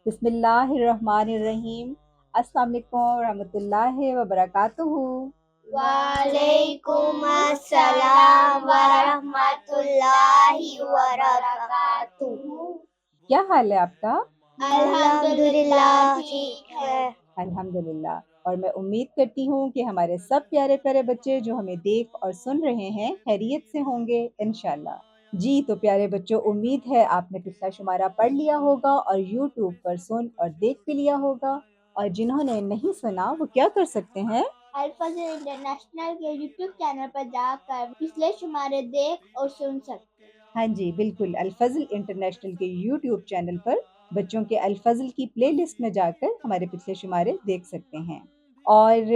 بسم اللہ الرحمن الرحیم۔ السلام علیکم ورحمۃ اللہ وبرکاتہ۔ وعلیکم السلام ورحمۃ اللہ وبرکاتہ۔ کیا حال ہے آپ کا؟ الحمدللہ ٹھیک ہے۔ الحمدللہ۔ اور میں امید کرتی ہوں کہ ہمارے سب پیارے پیارے بچے جو ہمیں دیکھ اور سن رہے ہیں خیریت سے ہوں گے انشاءاللہ۔ جی تو پیارے بچوں، امید ہے آپ نے پچھلا شمارہ پڑھ لیا ہوگا اور یوٹیوب پر سن اور دیکھ بھی لیا ہوگا، اور جنہوں نے نہیں سنا وہ کیا کر سکتے ہیں؟ الفضل انٹرنیشنل کے یوٹیوب چینل پر جا کر پچھلے شمارے دیکھ اور سن سکتے ہیں۔ ہاں جی بالکل، الفضل انٹرنیشنل کے یوٹیوب چینل پر بچوں کے الفضل کی پلے لسٹ میں جا کر ہمارے پچھلے شمارے دیکھ سکتے ہیں۔ اور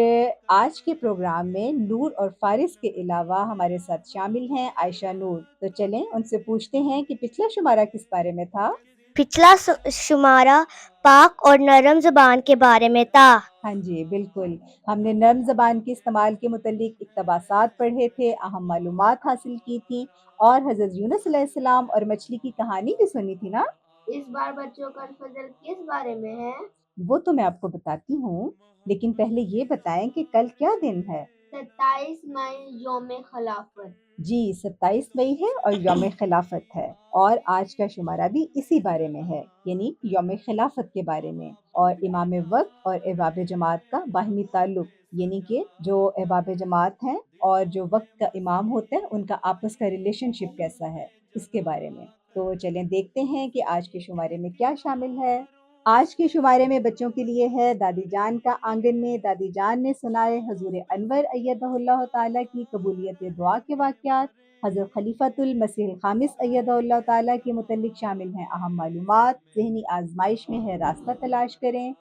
آج کے پروگرام میں نور اور فارس کے علاوہ ہمارے ساتھ شامل ہیں عائشہ نور۔ تو چلیں ان سے پوچھتے ہیں کہ پچھلا شمارہ کس بارے میں تھا؟ پچھلا شمارہ پاک اور نرم زبان کے بارے میں تھا۔ ہاں جی بالکل، ہم نے نرم زبان کے استعمال کے متعلق اقتباسات پڑھے تھے، اہم معلومات حاصل کی تھیں، اور حضرت یونس علیہ السلام اور مچھلی کی کہانی بھی سنی تھی نا؟ اس بار بچوں کا الفضل کس بارے میں ہے؟ وہ تو میں آپ کو بتاتی ہوں، لیکن پہلے یہ بتائیں کہ کل کیا دن ہے؟ 27 مئی یوم خلافت۔ جی 27 مئی ہے اور یوم خلافت ہے، اور آج کا شمارہ بھی اسی بارے میں ہے، یعنی یوم خلافت کے بارے میں، اور امام وقت اور احباب جماعت کا باہمی تعلق، یعنی کہ جو احباب جماعت ہیں اور جو وقت کا امام ہوتا ہے ان کا آپس کا ریلیشن شپ کیسا ہے، اس کے بارے میں۔ تو چلیں دیکھتے ہیں کہ آج کے شمارے میں کیا شامل ہے۔ آج کے شمارے میں بچوں کے لیے ہے دادی جان کا آنگن میں۔ دادی جان نے سنائے حضور انور ایدہ اللہ تعالیٰ کی قبولیت دعا کے واقعات۔ حضرت خلیفۃ المسیح الخامس ایدہ اللہ تعالیٰ کے متعلق شامل ہیں اہم معلومات۔ ذہنی آزمائش میں ہے راستہ تلاش کریں،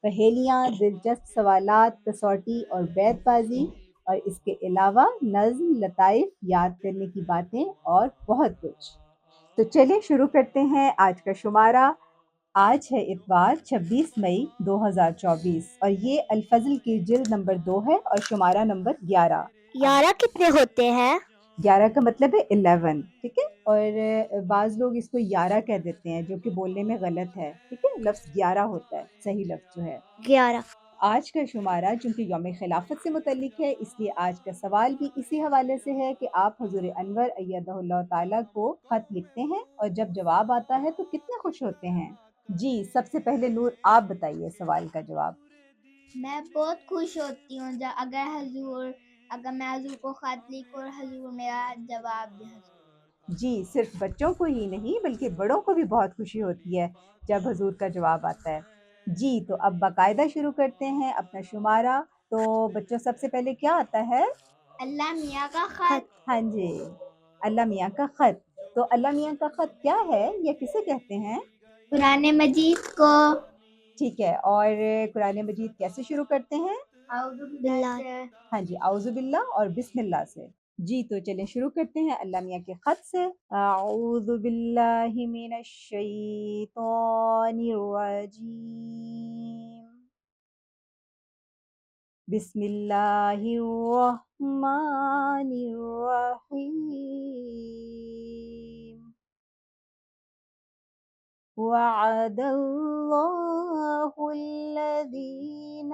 پہیلیاں، دلچسپ سوالات، کسوٹی اور بیت بازی، اور اس کے علاوہ نظم، لطائف، یاد کرنے کی باتیں اور بہت کچھ۔ تو چلیں شروع کرتے ہیں آج کا شمارہ۔ آج ہے اتوار 26 مئی 2024، اور یہ الفضل کی جلد نمبر 2 ہے اور شمارہ نمبر 11۔ 11 کتنے ہوتے ہیں؟ 11 کا مطلب ہے 11، ٹھیک ہے، اور بعض لوگ اس کو 11 کہہ دیتے ہیں جو کہ بولنے میں غلط ہے، ٹھیک ہے، لفظ 11 ہوتا ہے، صحیح لفظ جو ہے 11۔ آج کا شمارہ چونکہ یوم خلافت سے متعلق ہے، اس لیے آج کا سوال بھی اسی حوالے سے ہے کہ آپ حضور انور ایدہ اللہ تعالیٰ کو خط لکھتے ہیں اور جب جواب آتا ہے تو کتنے خوش ہوتے ہیں؟ جی سب سے پہلے نور آپ بتائیے سوال کا جواب۔ میں بہت خوش ہوتی ہوں اگر میں حضور کو خط لکھوں اور حضور میرا جواب دے۔ جی صرف بچوں کو ہی نہیں بلکہ بڑوں کو بھی بہت خوشی ہوتی ہے جب حضور کا جواب آتا ہے۔ جی تو اب باقاعدہ شروع کرتے ہیں اپنا شمارہ۔ تو بچوں سب سے پہلے کیا آتا ہے؟ اللہ میاں کا خط۔ ہاں جی، اللہ میاں کا خط۔ تو اللہ میاں کا خط کیا ہے یا کسے کہتے ہیں؟ قرآن مجید کو۔ ٹھیک ہے، اور قرآن مجید کیسے شروع کرتے ہیں؟ اعوذ باللہ سے۔ ہاں جی، اعوذ باللہ اور بسم اللہ سے۔ جی تو چلیں شروع کرتے ہیں اللہ میاں کے خط سے۔ اعوذ باللہ من الشیطان الرجیم، بسم اللہ الرحمن الرحیم۔ وعد اللہ الذین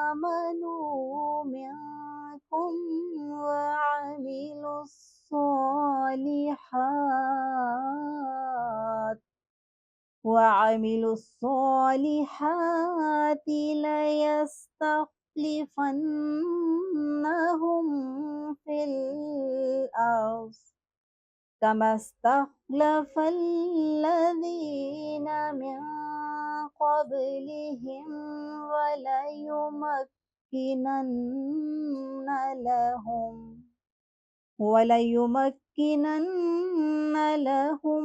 آمنوا منکم وعملوا الصالحات ليستخلفنهم في الأرض كما استخلف الذين من قبلهم وليمكنن لهم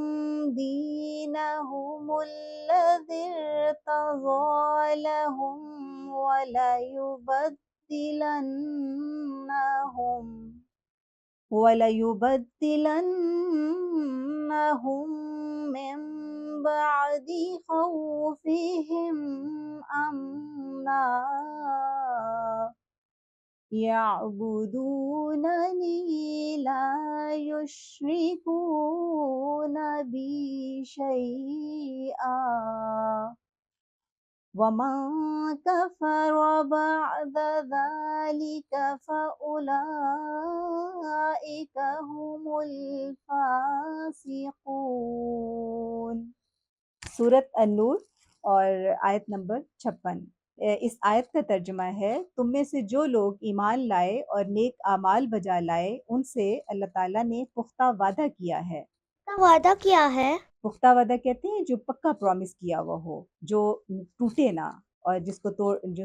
دينهم الذي ارتضى لهم وليبدلنهم من بعد خوفهم أمنا يعبدونني لا يشركون بي شيئا ومن كفر بعد ذلك فأولئك هم الفاسقون۔ سورت النور اور آیت نمبر 56۔ اس آیت کا ترجمہ ہے تم میں سے جو لوگ ایمان لائے اور نیک اعمال بجا لائے ان سے اللہ تعالیٰ نے پختہ وعدہ کیا ہے۔ وعدہ کیا ہے؟ پختہ وعدہ کہتے ہیں جو پکا پرومس کیا ہوا ہو، جو ٹوٹے نہ اور جس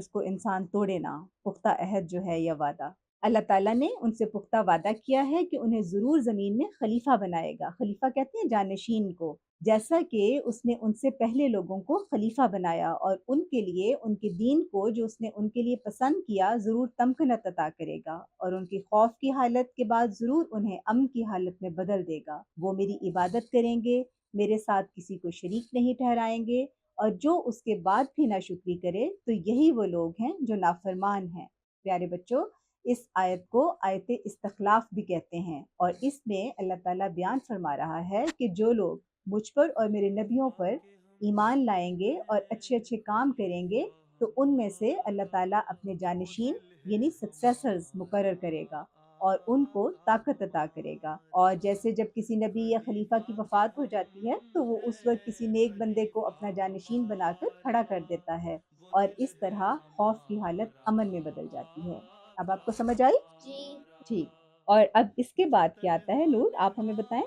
کو انسان توڑے نہ، پختہ عہد جو ہے یا وعدہ۔ اللہ تعالیٰ نے ان سے پختہ وعدہ کیا ہے کہ انہیں ضرور زمین میں خلیفہ بنائے گا۔ خلیفہ کہتے ہیں جانشین کو، جیسا کہ اس نے ان سے پہلے لوگوں کو خلیفہ بنایا، اور ان کے لیے ان کے دین کو جو اس نے ان کے لیے پسند کیا ضرور تمکنت عطا کرے گا، اور ان کی خوف کی حالت کے بعد ضرور انہیں امن کی حالت میں بدل دے گا۔ وہ میری عبادت کریں گے، میرے ساتھ کسی کو شریک نہیں ٹھہرائیں گے، اور جو اس کے بعد بھی ناشکری کرے تو یہی وہ لوگ ہیں جو نافرمان ہیں۔ پیارے بچوں، اس آیت کو آیت استخلاف بھی کہتے ہیں، اور اس میں اللہ تعالیٰ بیان فرما رہا ہے کہ جو لوگ مجھ پر اور میرے نبیوں پر ایمان لائیں گے اور اچھے اچھے کام کریں گے تو ان میں سے اللہ تعالیٰ اپنے جانشین یعنی سکسیسرز مقرر کرے گا اور ان کو طاقت عطا کرے گا۔ اور جیسے جب کسی نبی یا خلیفہ کی وفات ہو جاتی ہے تو وہ اس وقت کسی نیک بندے کو اپنا جانشین بنا کر کھڑا کر دیتا ہے، اور اس طرح خوف کی حالت امن میں بدل جاتی ہے۔ اب آپ کو سمجھ آئی؟ جی۔ ٹھیک، اور اب اس کے بعد کیا آتا ہے نور، آپ ہمیں بتائیں۔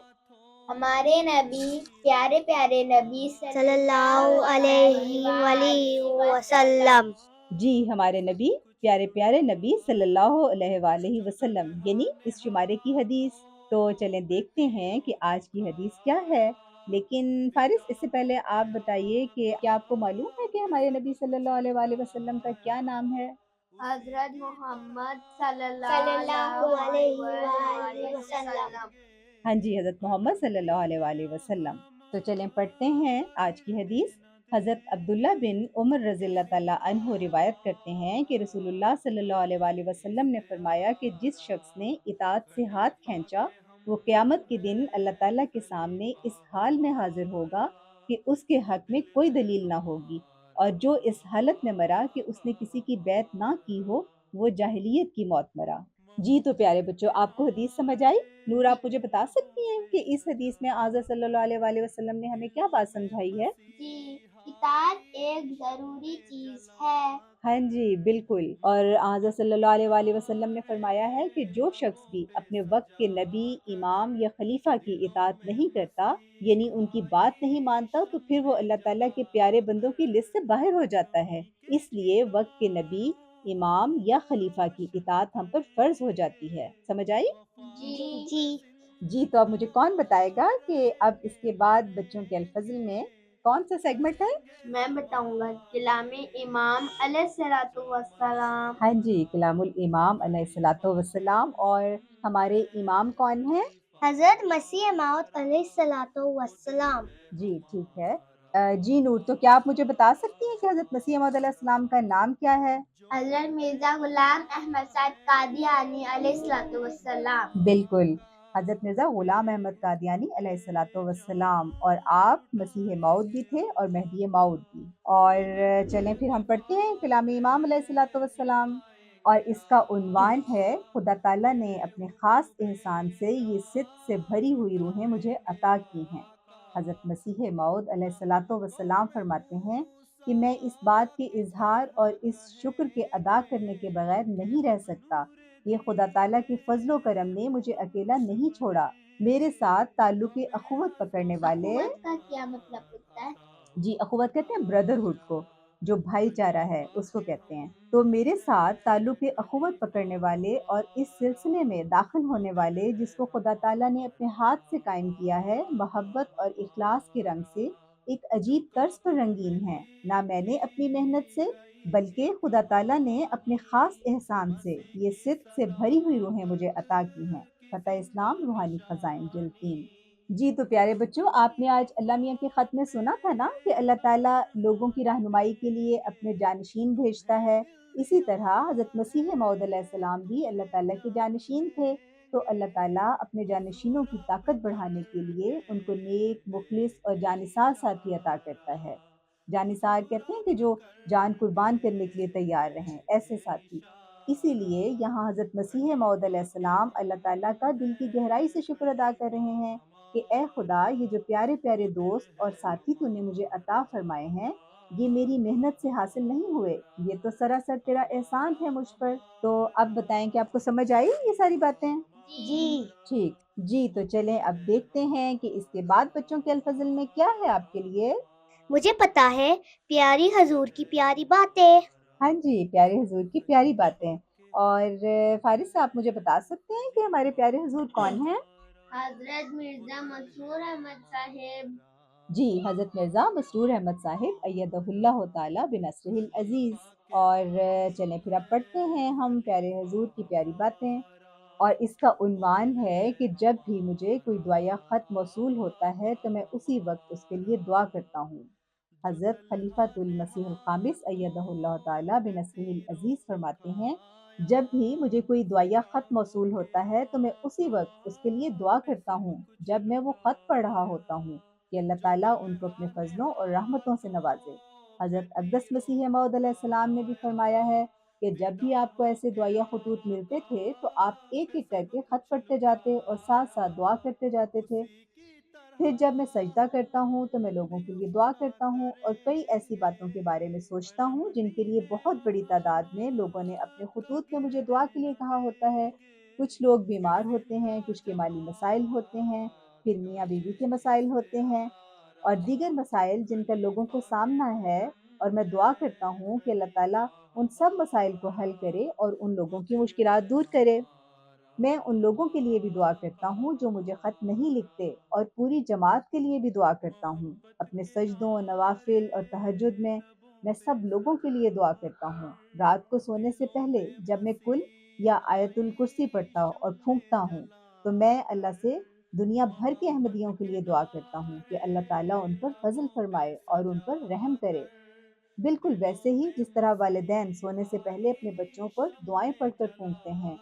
ہمارے نبی پیارے پیارے نبی صلی اللہ علیہ وآلہ وسلم۔ جی، ہمارے نبی پیارے پیارے نبی صلی اللہ علیہ وآلہ وسلم، یعنی اس شمارے کی حدیث۔ تو چلیں دیکھتے ہیں کہ آج کی حدیث کیا ہے۔ لیکن فارس، اس سے پہلے آپ بتائیے کہ کیا آپ کو معلوم ہے کہ ہمارے نبی صلی اللہ علیہ وآلہ وسلم کا کیا نام ہے؟ حضرت محمد صلی اللہ علیہ علیہ وسلم۔ وسلم۔ ہاں جی، حضرت محمد صلی اللہ علیہ وآلہ وسلم۔ تو چلیں پڑھتے ہیں آج کی حدیث۔ حضرت عبداللہ بن عمر رضی اللہ تعالیٰ عنہ روایت کرتے ہیں کہ رسول اللہ صلی اللہ علیہ وآلہ وسلم نے فرمایا کہ جس شخص نے اطاعت سے ہاتھ کھینچا وہ قیامت کے دن اللہ تعالیٰ کے سامنے اس حال میں حاضر ہوگا کہ اس کے حق میں کوئی دلیل نہ ہوگی، اور جو اس حالت میں مرا کہ اس نے کسی کی بیعت نہ کی ہو وہ جاہلیت کی موت مرا۔ جی تو پیارے بچوں، آپ کو حدیث سمجھ آئی؟ نور، آپ مجھے بتا سکتی ہیں کہ اس حدیث میں آقا صلی اللہ علیہ وآلہ وسلم نے ہمیں کیا بات سمجھائی ہے؟ جی، اطاعت ایک ضروری چیز ہے۔ ہاں جی، بالکل۔ اور آقا صلی اللہ علیہ وآلہ وسلم نے فرمایا ہے کہ جو شخص بھی اپنے وقت کے نبی، امام یا خلیفہ کی اطاعت نہیں کرتا، یعنی ان کی بات نہیں مانتا، تو پھر وہ اللہ تعالیٰ کے پیارے بندوں کی لسٹ سے باہر ہو جاتا ہے۔ اس لیے وقت کے نبی، امام یا خلیفہ کی اطاعت ہم پر فرض ہو جاتی ہے۔ سمجھ آئی؟ جی۔ جی، تو اب مجھے کون بتائے گا کہ اب اس کے بعد بچوں کے الفضل میں کون سا سیگمنٹ ہے؟ میں بتاؤں گا، کلام امام علیہ الصلوۃ والسلام۔ ہاں جی، کلام الامام علیہ الصلوۃ والسلام۔ اور ہمارے امام کون ہیں؟ حضرت مسیح موعود علیہ الصلوۃ والسلام۔ جی ٹھیک ہے۔ جی نور، تو کیا آپ مجھے بتا سکتی ہیں کہ حضرت مسیح موعود علیہ السلام کا نام کیا ہے؟ حضرت مرزا غلام احمد صاحب قادیانی علیہ الصلوۃ والسلام۔ بالکل، حضرت مرزا غلام احمد قادیانی علیہ الصلوۃ والسلام، اور آپ مسیح موعود بھی تھے اور مہدی موعود بھی۔ اور چلیں پھر ہم پڑھتے ہیں کلام امام علیہ الصلوۃ والسلام، اور اس کا عنوان ہے خدا تعالیٰ نے اپنے خاص احسان سے یہ صدق سے بھری ہوئی روحیں مجھے عطا کی ہیں۔ حضرت مسیح موعود علیہ الصلوۃ والسلام فرماتے ہیں کہ میں اس بات کے اظہار اور اس شکر کے ادا کرنے کے بغیر نہیں رہ سکتا۔ یہ خدا تعالیٰ کے فضل و کرم نے مجھے اکیلا نہیں چھوڑا، میرے ساتھ تعلق اخوت پکڑنے والے۔ اخوت کا کیا مطلب ہوتا ہے؟ جی، اخوت کہتے ہیں بردرہڈ کو، جو بھائی چارہ ہے اس کو کہتے ہیں۔ تو میرے ساتھ تعلق اخوت پکڑنے والے اور اس سلسلے میں داخل ہونے والے جس کو خدا تعالیٰ نے اپنے ہاتھ سے قائم کیا ہے، محبت اور اخلاص کے رنگ سے ایک عجیب طرز پر رنگین ہیں۔ نہ میں نے اپنی محنت سے بلکہ خدا تعالیٰ نے اپنے خاص احسان سے یہ صدق سے بھری ہوئی روحیں مجھے عطا کی ہیں۔ فتح اسلام روحانی خزائن جلد 3۔ جی تو پیارے بچوں، آپ نے آج اللہ میاں کے خط میں سنا تھا نا کہ اللہ تعالیٰ لوگوں کی رہنمائی کے لیے اپنے جانشین بھیجتا ہے۔ اسی طرح حضرت مسیح موعود علیہ السلام بھی اللہ تعالیٰ کے جانشین تھے۔ تو اللہ تعالیٰ اپنے جانشینوں کی طاقت بڑھانے کے لیے ان کو نیک، مخلص اور جانثار ساتھی عطا کرتا ہے۔ جانثار کہتے ہیں کہ جو جان قربان کرنے کے لیے تیار رہیں، ایسے ساتھی۔ اسی لیے یہاں حضرت مسیح موعود علیہ السلام اللہ تعالیٰ کا دل کی گہرائی سے شکر ادا کر رہے ہیں کہ اے خدا، یہ جو پیارے پیارے دوست اور ساتھی تو نے مجھے عطا فرمائے ہیں، یہ میری محنت سے حاصل نہیں ہوئے، یہ تو سراسر تیرا احسان ہے مجھ پر۔ تو اب بتائیں کہ آپ کو سمجھ آئی یہ ساری باتیں؟ جی ٹھیک جی، تو چلیں اب دیکھتے ہیں کہ اس کے بعد بچوں کے الفضل میں کیا ہے آپ کے لیے۔ مجھے پتا ہے، پیاری حضور کی پیاری باتیں۔ ہاں جی، پیارے حضور کی پیاری باتیں۔ اور فارس صاحب مجھے بتا سکتے ہیں کہ ہمارے پیارے حضور کون ہیں؟ حضرت مرزا مسرور احمد صاحب۔ جی، حضرت مرزا مسرور احمد صاحب ایدہ اللہ تعالیٰ بنصرہ العزیز۔ اور چلیں پھر اب پڑھتے ہیں ہم پیارے حضور کی پیاری باتیں، اور اس کا عنوان ہے کہ جب بھی مجھے کوئی دعا یا خط موصول ہوتا ہے تو میں اسی وقت اس کے لیے دعا کرتا ہوں۔ حضرت خلیفۃ المسیح الخامس ایدہ اللہ تعالیٰ بنصرہ العزیز فرماتے ہیں، جب بھی مجھے کوئی دعا یا خط موصول ہوتا ہے تو میں اسی وقت اس کے لیے دعا کرتا ہوں جب میں وہ خط پڑھ رہا ہوتا ہوں کہ اللہ تعالیٰ ان کو اپنے فضلوں اور رحمتوں سے نوازے۔ حضرت اقدس مسیح موعود علیہ السلام نے بھی فرمایا ہے کہ جب بھی آپ کو ایسے دعائیہ خطوط ملتے تھے تو آپ ایک ایک کر کے خط پڑھتے جاتے اور ساتھ ساتھ دعا کرتے جاتے تھے۔ پھر جب میں سجدہ کرتا ہوں تو میں لوگوں کے لیے دعا کرتا ہوں اور کئی ایسی باتوں کے بارے میں سوچتا ہوں جن کے لیے بہت بڑی تعداد میں لوگوں نے اپنے خطوط میں مجھے دعا کے لیے کہا ہوتا ہے۔ کچھ لوگ بیمار ہوتے ہیں، کچھ کے مالی مسائل ہوتے ہیں، پھر میاں بیوی کے مسائل ہوتے ہیں اور دیگر مسائل جن کا لوگوں کو سامنا ہے، اور میں دعا کرتا ہوں کہ اللہ تعالیٰ ان سب مسائل کو حل کرے اور ان لوگوں کی مشکلات دور کرے۔ میں ان لوگوں کے لیے بھی دعا کرتا ہوں جو مجھے خط نہیں لکھتے، اور پوری جماعت کے لیے بھی دعا کرتا ہوں۔ اپنے سجدوں، نوافل اور تہجد میں سب لوگوں کے لیے دعا کرتا ہوں۔ رات کو سونے سے پہلے جب میں کل یا آیت الکرسی پڑھتا اور پھونکتا ہوں تو میں اللہ سے دنیا بھر کے احمدیوں کے لیے دعا کرتا ہوں کہ اللہ تعالیٰ ان پر فضل فرمائے اور ان پر رحم کرے، بالکل ویسے ہی جس طرح والدین سونے سے پہلے اپنے بچوں پر دعائیں پڑھ کر پھونکتے ہیں۔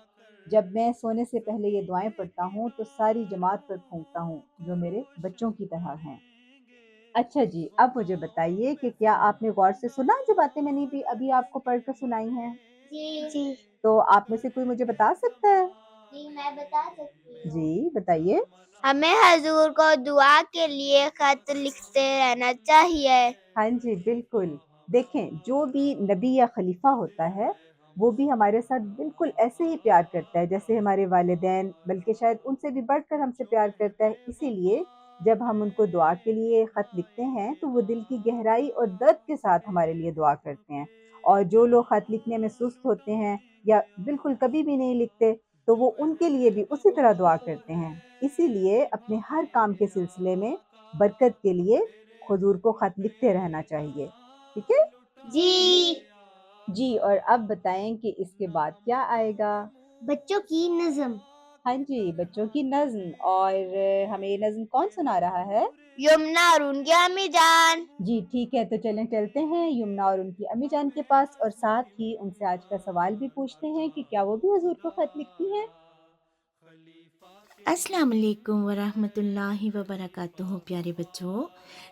جب میں سونے سے پہلے یہ دعائیں پڑھتا ہوں تو ساری جماعت پر پھونکتا ہوں جو میرے بچوں کی طرح ہیں۔ اچھا جی، اب مجھے بتائیے کہ کیا آپ نے غور سے سنا جو باتیں میں نے بھی ابھی آپ کو پڑھ کر سنائی ہیں؟ جی تو آپ میں سے کوئی مجھے بتا سکتا ہے؟ جی میں بتا سکتی ہوں۔ جی بتائیے۔ ہمیں حضور کو دعا کے لیے خط لکھتے رہنا چاہیے۔ ہاں جی بالکل، دیکھیں جو بھی نبی یا خلیفہ ہوتا ہے وہ بھی ہمارے ساتھ بالکل ایسے ہی پیار کرتا ہے جیسے ہمارے والدین، بلکہ شاید ان سے بھی بڑھ کر ہم سے پیار کرتا ہے۔ اسی لیے جب ہم ان کو دعا کے لیے خط لکھتے ہیں تو وہ دل کی گہرائی اور درد کے ساتھ ہمارے لیے دعا کرتے ہیں، اور جو لوگ خط لکھنے میں سست ہوتے ہیں یا بالکل کبھی بھی نہیں لکھتے تو وہ ان کے لیے بھی اسی طرح دعا کرتے ہیں۔ اسی لیے اپنے ہر کام کے سلسلے میں برکت کے لیے حضور کو خط لکھتے رہنا چاہیے، ٹھیک ہے؟ جی جی، اور اب بتائیں کہ اس کے بعد کیا آئے گا؟ بچوں کی نظم۔ ہاں جی، بچوں کی نظم، اور ہمیں یہ نظم کون سنا رہا ہے؟ یمنا اور ان کی امی جان۔ جی ٹھیک ہے، تو چلیں چلتے ہیں یمنا اور ان کی امی جان کے پاس، اور ساتھ ہی ان سے آج کا سوال بھی پوچھتے ہیں کہ کیا وہ بھی حضور کو خط لکھتی ہیں؟ السلام علیکم ورحمۃ اللہ وبرکاتہ پیارے بچوں،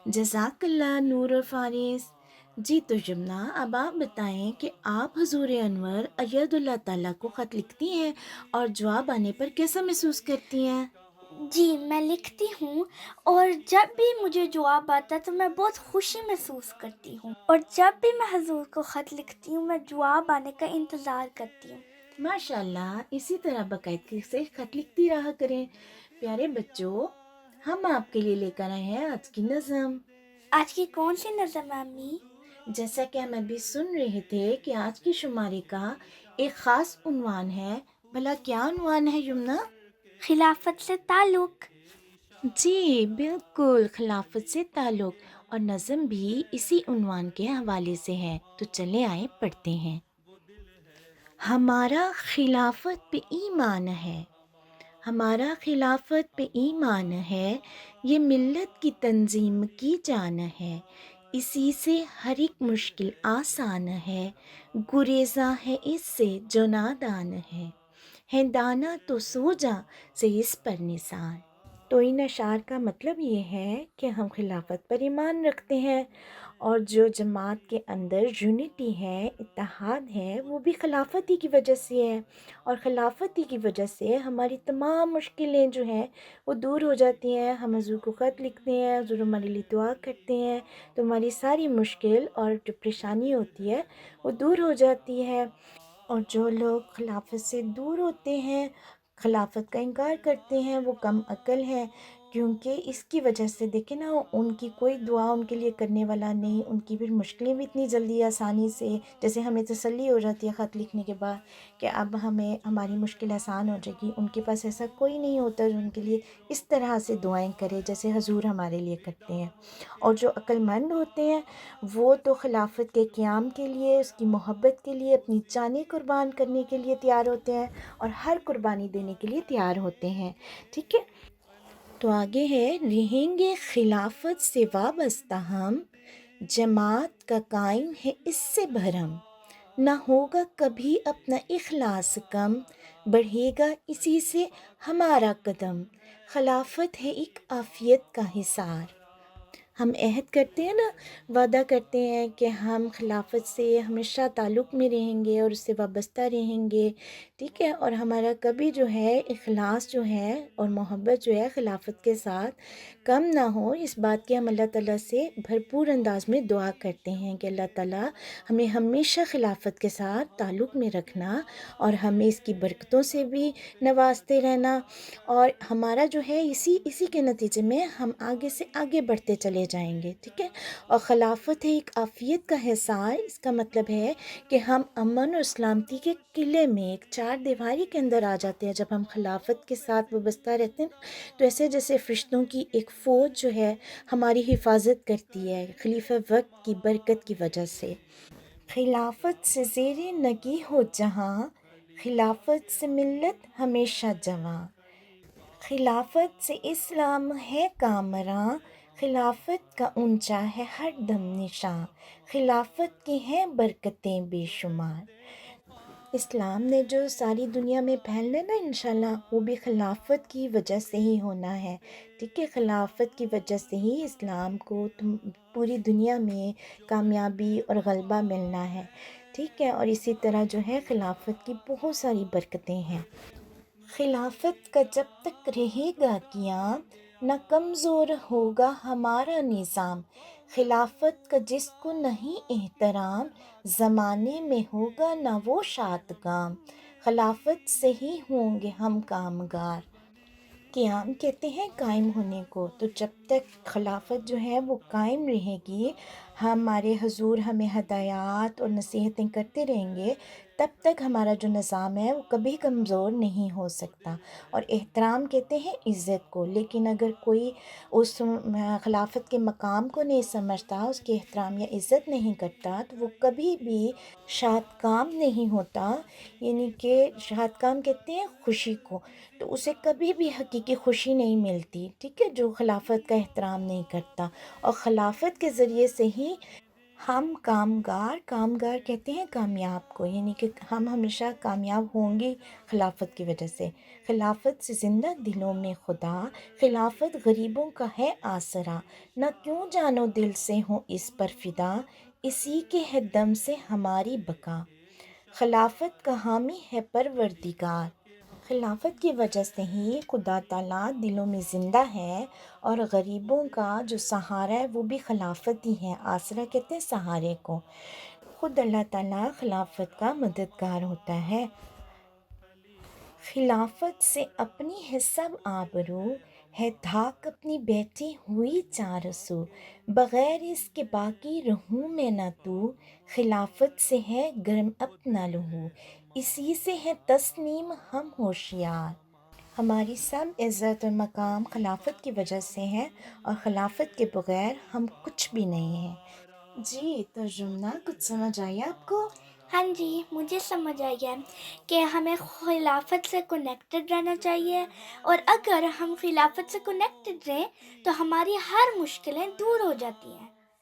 جزاک اللہ نور اور فارس۔ جی تو یمنا، اب آپ بتائیں کہ آپ حضور انور اید اللہ تعالیٰ کو خط لکھتی ہیں اور جواب آنے پر کیسا محسوس کرتی ہیں؟ جی میں لکھتی ہوں، اور جب بھی مجھے جواب آتا ہے تو میں بہت خوشی محسوس کرتی ہوں، اور جب بھی میں حضور کو خط لکھتی ہوں میں جواب آنے کا انتظار کرتی ہوں۔ ماشاء اللہ، اسی طرح باقاعدگی سے خط لکھتی رہا کریں۔ پیارے بچوں، ہم آپ کے لیے لے کر آئے ہیں آج کی نظم۔ آج کی کون سی نظم ہے امی؟ جیسا کہ ہم ابھی سن رہے تھے کہ آج کی شمارے کا ایک خاص عنوان ہے، بھلا کیا عنوان ہے یمنا؟ خلافت سے تعلق۔ جی بالکل، خلافت سے تعلق، اور نظم بھی اسی عنوان کے حوالے سے ہے، تو چلے آئے پڑھتے ہیں۔ ہمارا خلافت پہ ایمان ہے، ہمارا خلافت پہ ایمان ہے، یہ ملت کی تنظیم کی جان ہے، اسی سے ہر ایک مشکل آسان ہے، گریزاں ہے اس سے جو نادان ہے ہے دانا تو سو جا سے اس پر نثار۔ تو ان اشعار کا مطلب یہ ہے کہ ہم خلافت پر ایمان رکھتے ہیں، اور جو جماعت کے اندر یونٹی ہے، اتحاد ہے، وہ بھی خلافت ہی کی وجہ سے ہے، اور خلافت ہی کی وجہ سے ہماری تمام مشکلیں جو ہیں وہ دور ہو جاتی ہیں۔ ہم حضور کو خط لکھتے ہیں، حضور ہمارے لیے دعا کرتے ہیں، تو ہماری ساری مشکل اور جو پریشانی ہوتی ہے وہ دور ہو جاتی ہے۔ اور جو لوگ خلافت سے دور ہوتے ہیں، خلافت کا انکار کرتے ہیں، وہ کم عقل ہیں، کیونکہ اس کی وجہ سے دیکھیں نا، ان کی کوئی دعا ان کے لیے کرنے والا نہیں، ان کی پھر مشکلیں بھی اتنی جلدی آسانی سے، جیسے ہمیں تسلی ہو جاتی ہے خط لکھنے کے بعد کہ اب ہمیں ہماری مشکل آسان ہو جائے گی، ان کے پاس ایسا کوئی نہیں ہوتا جو ان کے لیے اس طرح سے دعائیں کرے جیسے حضور ہمارے لیے کرتے ہیں۔ اور جو عقل مند ہوتے ہیں وہ تو خلافت کے قیام کے لیے، اس کی محبت کے لیے اپنی جانیں قربان کرنے کے لیے تیار ہوتے ہیں، اور ہر قربانی دینے کے لیے تیار ہوتے ہیں۔ ٹھیک ہے، تو آگے ہے، رہیں گے خلافت سے وابستہ ہم، جماعت کا قائم ہے اس سے بھرم، نہ ہوگا کبھی اپنا اخلاص کم، بڑھے گا اسی سے ہمارا قدم، خلافت ہے ایک عافیت کا حصار۔ ہم عہد کرتے ہیں نا، وعدہ کرتے ہیں کہ ہم خلافت سے ہمیشہ تعلق میں رہیں گے اور اس سے وابستہ رہیں گے، ٹھیک ہے، اور ہمارا کبھی جو ہے اخلاص جو ہے اور محبت جو ہے خلافت کے ساتھ کم نہ ہو، اس بات کی ہم اللہ تعالیٰ سے بھرپور انداز میں دعا کرتے ہیں کہ اللہ تعالیٰ ہمیں ہمیشہ خلافت کے ساتھ تعلق میں رکھنا، اور ہمیں اس کی برکتوں سے بھی نوازتے رہنا، اور ہمارا جو ہے اسی کے نتیجے میں ہم آگے سے آگے بڑھتے چلے جائیں گے، ٹھیک ہے۔ اور خلافت ہے ایک عافیت کا حصار، اس کا مطلب ہے کہ ہم امن اور سلامتی کے قلعے میں، ایک چار دیواری کے اندر آ جاتے ہیں۔ جب ہم خلافت کے ساتھ وابستہ رہتے ہیں تو ایسے جیسے فرشتوں کی ایک فوج جو ہے ہماری حفاظت کرتی ہے خلیفہ وقت کی برکت کی وجہ سے۔ خلافت سے زیر نگی ہو جہاں، خلافت سے ملت ہمیشہ جواں، خلافت سے اسلام ہے کامراں، خلافت کا اونچا ہے ہر دم نشاں، خلافت کی ہیں برکتیں بے شمار۔ اسلام نے جو ساری دنیا میں پھیلنا ہے نا انشاءاللہ، وہ بھی خلافت کی وجہ سے ہی ہونا ہے، ٹھیک ہے۔ خلافت کی وجہ سے ہی اسلام کو پوری دنیا میں کامیابی اور غلبہ ملنا ہے، ٹھیک ہے۔ اور اسی طرح جو ہے خلافت کی بہت ساری برکتیں ہیں۔ خلافت کا جب تک رہے گا قیام، نہ کمزور ہوگا ہمارا نظام، خلافت کا جس کو نہیں احترام، زمانے میں ہوگا نہ وہ شادکام، خلافت سے ہی ہوں گے ہم کامگار۔ قیام کہتے ہیں قائم ہونے کو، تو جب تک خلافت جو ہے وہ قائم رہے گی، ہمارے حضور ہمیں ہدایات اور نصیحتیں کرتے رہیں گے، تب تک ہمارا جو نظام ہے وہ کبھی کمزور نہیں ہو سکتا۔ اور احترام کہتے ہیں عزت کو، لیکن اگر کوئی اس خلافت کے مقام کو نہیں سمجھتا، اس کے احترام یا عزت نہیں کرتا، تو وہ کبھی بھی شاد کام نہیں ہوتا، یعنی کہ شاد کام کہتے ہیں خوشی کو، تو اسے کبھی بھی حقیقی خوشی نہیں ملتی، ٹھیک ہے، جو خلافت کا احترام نہیں کرتا۔ اور خلافت کے ذریعے سے ہی ہم کامگار کہتے ہیں کامیاب کو، یعنی کہ ہم ہمیشہ کامیاب ہوں گے خلافت کی وجہ سے۔ خلافت سے زندہ دلوں میں خدا، خلافت غریبوں کا ہے آسرا، نہ کیوں جانو دل سے ہوں اس پر فدا، اسی کے ہے دم سے ہماری بقا، خلافت کا حامی ہے پروردگار۔ خلافت کی وجہ سے ہی خدا تعالیٰ دلوں میں زندہ ہے، اور غریبوں کا جو سہارا ہے وہ بھی خلافت ہی ہے۔ آسرا کہتے ہیں سہارے کو، خود اللہ تعالیٰ خلافت کا مددگار ہوتا ہے۔ خلافت سے اپنی ہے سب آبرو، ہے دھاک اپنی بیٹھی ہوئی چار سو، بغیر اس کے باقی رہوں میں نہ تو، خلافت سے ہے گرم اپنا لہو، اسی سے ہے تسنیم ہم ہوشیار۔ ہماری سب عزت اور مقام خلافت کی وجہ سے ہے، اور خلافت کے بغیر ہم کچھ بھی نہیں ہیں۔ جی ترجمہ کچھ سمجھ آئی آپ کو؟ ہاں جی، مجھے سمجھ آ گیا کہ ہمیں خلافت سے کنیکٹڈ رہنا چاہیے، اور اگر ہم خلافت سے کنیکٹڈ رہیں تو ہماری ہر مشکلیں دور ہو جاتی ہیں۔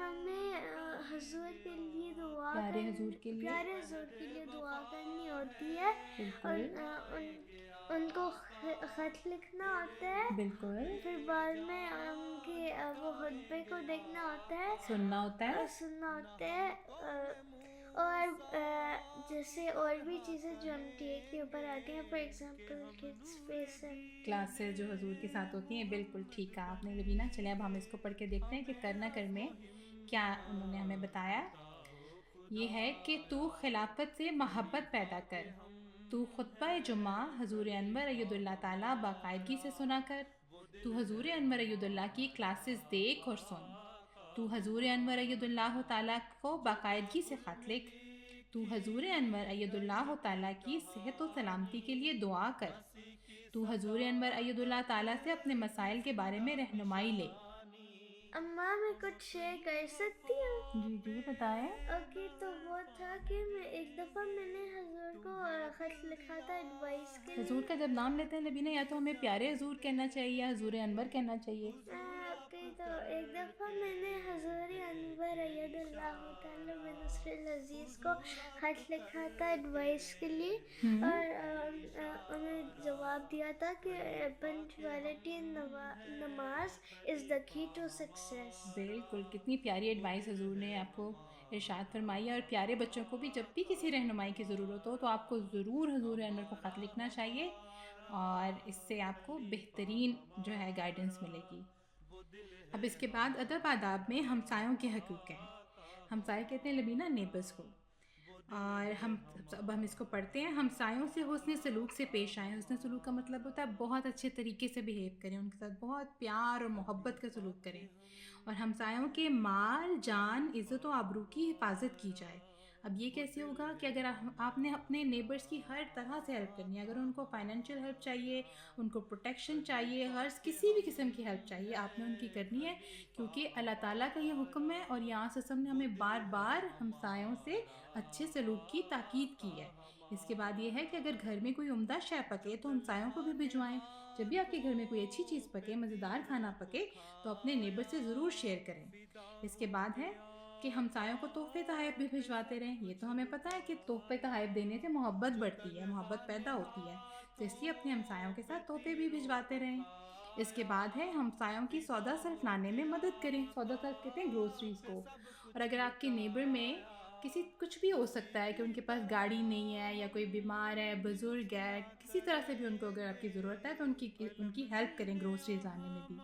ہمیں حضور کے لیے دعا پیارے حضور کے لیے پیارے حضور کے لیے دعا کرنی ہوتی ہے، اور بالکل ان کو خط لکھنا ہوتا ہے، بالکل پھر بعد میں ان کے وہ خطبے کو دیکھنا ہوتا ہے، سننا ہوتا ہے. سننا ہوتا ہے، اور جیسے اور بھی چیزیں جو ہم ٹی اے کے اوپر آتی ہیں، for example kids fees classes جو حضور کے ساتھ ہوتی ہیں. بالکل ٹھیک ہے آپ نے لبینہ. چلیں اب ہم اس کو پڑھ کے دیکھتے ہیں کہ کرنا کر میں کیا انہوں نے ہمیں بتایا. یہ ہے کہ تو خلافت سے محبت پیدا کر، تو خطبہ جمعہ حضور انور اید اللہ تعالیٰ باقاعدگی سے سنا کر، تو حضور انور اید اللہ کی کلاسز دیکھ اور سن، تو حضور انور اید اللہ تعالیٰ کو باقاعدگی سے خط لکھ، تو حضور انور اید اللہ تعالیٰ کی صحت و سلامتی کے لیے دعا کر، تو حضور انور اید اللہ تعالیٰ سے اپنے مسائل کے بارے میں رہنمائی لے. اماں میں کچھ شیئر کر سکتی ہوں؟ جی جی بتائیں. اوکے، تو وہ تھا کہ ایک دفعہ میں نے حضور کو خط لکھا تھا ایڈوائس کے لیے. حضور کا جب نام لیتے ہیں لبینہ یا تو ہمیں پیارے حضور کہنا چاہیے یا حضور انور کہنا چاہیے. اوکے، تو ایک دفعہ میں نے حضور انور اید اللہ تعالیٰ بنصر العزیز کو خط لکھا تھا ایڈوائس کے لیے، اور انہیں جواب دیا تھا کہ پنکچویلٹی ان نماز از دا کی ٹو سکسیس. بالکل کتنی پیاری ایڈوائس حضور نے آپ کو ارشاد فرمائی ہے. اور پیارے بچوں کو بھی جب بھی کسی رہنمائی کی ضرورت ہو تو آپ کو ضرور حضور انور کو خط لکھنا چاہیے، اور اس سے آپ کو بہترین جو ہے گائیڈنس ملے گی. اب اس کے بعد ادب آداب میں ہمسایوں کے حقوق ہیں. ہمسائے کہتے ہیں لبینہ نیبرز کو، اور اب ہم اس کو پڑھتے ہیں. ہمسایوں سے حسن سلوک سے پیش آئیں. حسن سلوک کا مطلب ہوتا ہے بہت اچھے طریقے سے بیہیو کریں، ان کے ساتھ بہت پیار اور محبت کا سلوک کریں. اور ہمسایوں کے مال، جان، عزت و آبرو کی حفاظت کی جائے. اب یہ کیسے ہوگا کہ اگر آپ نے اپنے نیبرز کی ہر طرح سے ہیلپ کرنی ہے، اگر ان کو فائنینشیل ہیلپ چاہیے، ان کو پروٹیکشن چاہیے، ہر کسی بھی قسم کی ہیلپ چاہیے، آپ نے ان کی کرنی ہے، کیونکہ اللہ تعالیٰ کا یہ حکم ہے. اور یہاں سے نے ہمیں بار بار ہمسایوں سے اچھے سلوک کی تاکید کی ہے. اس کے بعد یہ ہے کہ اگر گھر میں کوئی عمدہ شے پکے تو ہمسایوں کو بھی بھجوائیں. جب بھی آپ کے گھر میں کوئی اچھی چیز پکے، مزیدار کھانا پکے، تو اپنے نیبر سے ضرور شیئر کریں. اس کے بعد ہے کہ ہمسایوں کو تحفے تحائف بھی بھجواتے رہیں. یہ تو ہمیں پتہ ہے کہ تحفے تحائف دینے سے محبت بڑھتی ہے، محبت پیدا ہوتی ہے، تو اس لیے اپنے ہمسایوں کے ساتھ تحفے بھی بھجواتے رہیں. اس کے بعد ہے ہمسایوں کی سودا صرف لانے میں مدد کریں. سودا صرف کہتے ہیں گروسریز کو. اور اگر آپ کے نیبر میں کچھ بھی ہو سکتا ہے کہ ان کے پاس گاڑی نہیں ہے، یا کوئی بیمار ہے، بزرگ ہے، کسی طرح سے بھی ان کو اگر آپ کی ضرورت ہے تو ان کی ہیلپ کریں گروسریز لانے میں بھی.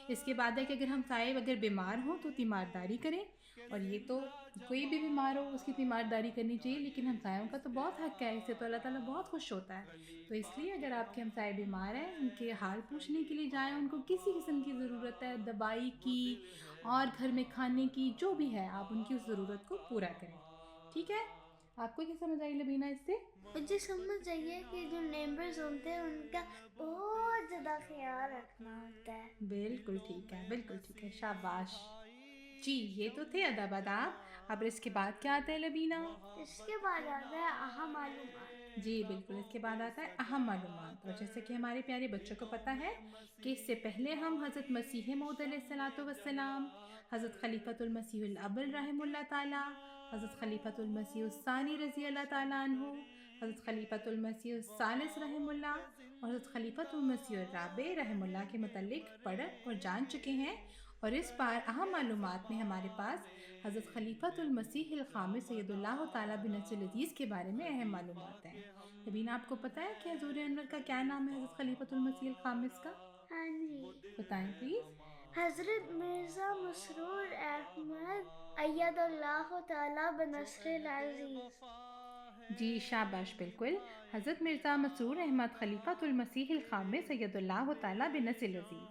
اس کے بعد ہے کہ اگر ہمسائے اگر بیمار ہوں تو تیمارداری کریں. اور یہ تو کوئی بھی بیمار ہو اس کی تیمارداری کرنی چاہیے، لیکن ہمسایوں کا تو بہت حق ہے، اس سے تو اللہ تعالیٰ بہت خوش ہوتا ہے. تو اس لیے اگر آپ کے ہمسائے بیمار ہیں، ان کے حال پوچھنے کے لیے جائیں. ان کو کسی قسم کی ضرورت ہے، دوائی کی اور گھر میں کھانے کی، جو بھی ہے آپ ان کی اس ضرورت کو پورا کریں. ٹھیک ہے؟ آپ کو کیا سمجھ آئی لبینہ اس سے؟ مجھے سمجھ آئیے کہ جو نیبرز ہوتے ہیں ان کا بہت زیادہ خیال رکھنا ہوتا ہے. بالکل ٹھیک ہے، بالکل ٹھیک ہے، شاباش. جی یہ تو تھے ادب آداب. اب اس کے بعد کیا آتا ہے لبینہ؟ اس کے بعد آتا ہے اہم معلومات. جی بالکل، اس کے بعد آتا ہے اہم معلومات. اور جیسے کہ ہمارے پیارے بچوں کو پتہ ہے کہ اس سے پہلے ہم حضرت مسیح موعود علیہ الصلوۃ والسلام، حضرت خلیفۃ المسیح الاول رحمہ اللہ تعالیٰ، حضرت خلیفۃ المسیح الثانی رضی اللہ تعالیٰ عنہ، حضرت خلیفۃ المسیح الثالث رحمہ اللہ، اور حضرت خلیفۃ المسیح الرابع رحمہ اللہ کے متعلق پڑھ اور جان چکے ہیں. اور اس بار اہم معلومات میں ہمارے پاس حضرت خلیفۃ المسیح الخامس سید اللہ تعالیٰ بنصر العزیز کے بارے میں اہم معلومات ہیں. لبینہ آپ کو پتہ ہے کہ حضور انور کا کیا نام ہے حضرت خلیفۃ المسیح الخامس کا؟ ہاں جی، بتائیں پلیز. حضرت مرزا مسرور احمد اید اللہ تعالیٰ بنصر العزیز. جی شاباش، بالکل. حضرت مرزا مسرور احمد خلیفۃ المسیح الخامس سید اللہ تعالیٰ بنصر العزیز.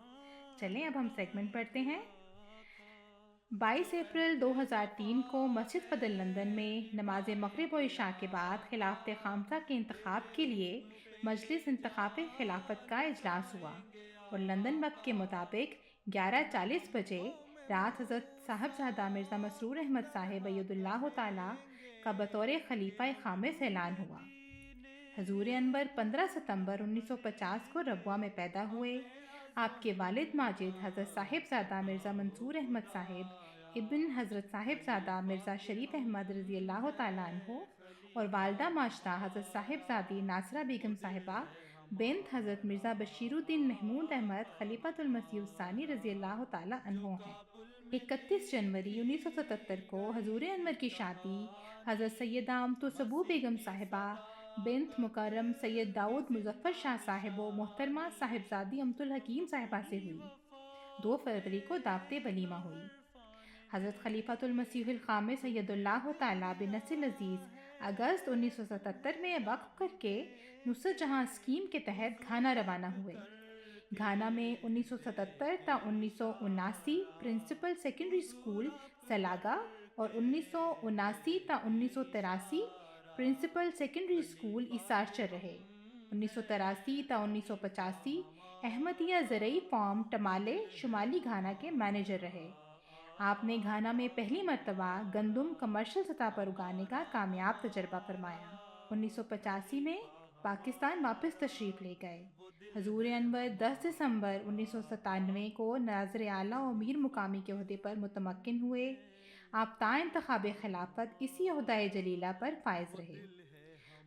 چلیں اب ہم سیگمنٹ پڑھتے ہیں. 22 اپریل 2003 کو مسجد فضل لندن میں نماز مغرب و عشاء کے بعد خلافت خامسہ کے انتخاب کے لیے مجلس انتخاب خلافت کا اجلاس ہوا، اور لندن وقت کے مطابق 11:40 بجے رات حضرت صاحبزادہ مرزا مسرور احمد صاحب اید اللہ تعالیٰ کا بطور خلیفہ خامس اعلان ہوا. حضور انور 15 ستمبر 1950 کو ربوہ میں پیدا ہوئے. آپ کے والد ماجد حضرت صاحبزادہ مرزا منصور احمد صاحب ابن حضرت صاحبزادہ مرزا شریف احمد رضی اللہ تعالیٰ عنہ اور والدہ ماجدہ حضرت صاحبزادی ناصرہ بیگم صاحبہ بنت حضرت مرزا بشیر الدین محمود احمد خلیفۃ المسیح الثانی رضی اللہ تعالیٰ عنہ ہیں۔ 31 جنوری 1977 کو حضور انور کی شادی حضرت سیدہ امتو سبو بیگم صاحبہ بنت مکرم سید داؤد مظفر شاہ صاحب و محترمہ صاحبزادی امت الحکیم صاحبہ سے ہوئی۔ 2 فروری کو دعوت ولیمہ ہوئی۔ حضرت خلیفۃ المسیح الخامس سید اللہ تعالیٰ بن نصر عزیز اگست 1977 میں وقف کر کے نصرت جہاں اسکیم کے تحت گھانا روانہ ہوئے۔ گھانا میں 1977 تا 1979 پرنسپل سیکنڈری اسکول سلاگا اور 1979 تا 1983 پرنسپل سیکنڈری اسکول ایسارچر رہے۔ 1983 تا 1985 احمدیہ زرعی فارم ٹمالے شمالی گھانا کے مینیجر رہے۔ آپ نے گھانا میں پہلی مرتبہ گندم کمرشل سطح پر اگانے کا کامیاب تجربہ فرمایا۔ 1985 میں پاکستان واپس تشریف لے گئے۔ حضور انور 10 دسمبر 1997 کو ناظر اعلیٰ و امیر مقامی کے عہدے پر متمکن ہوئے۔ آپ تا انتخاب خلافت اسی عہدہ جلیلہ پر فائز رہے۔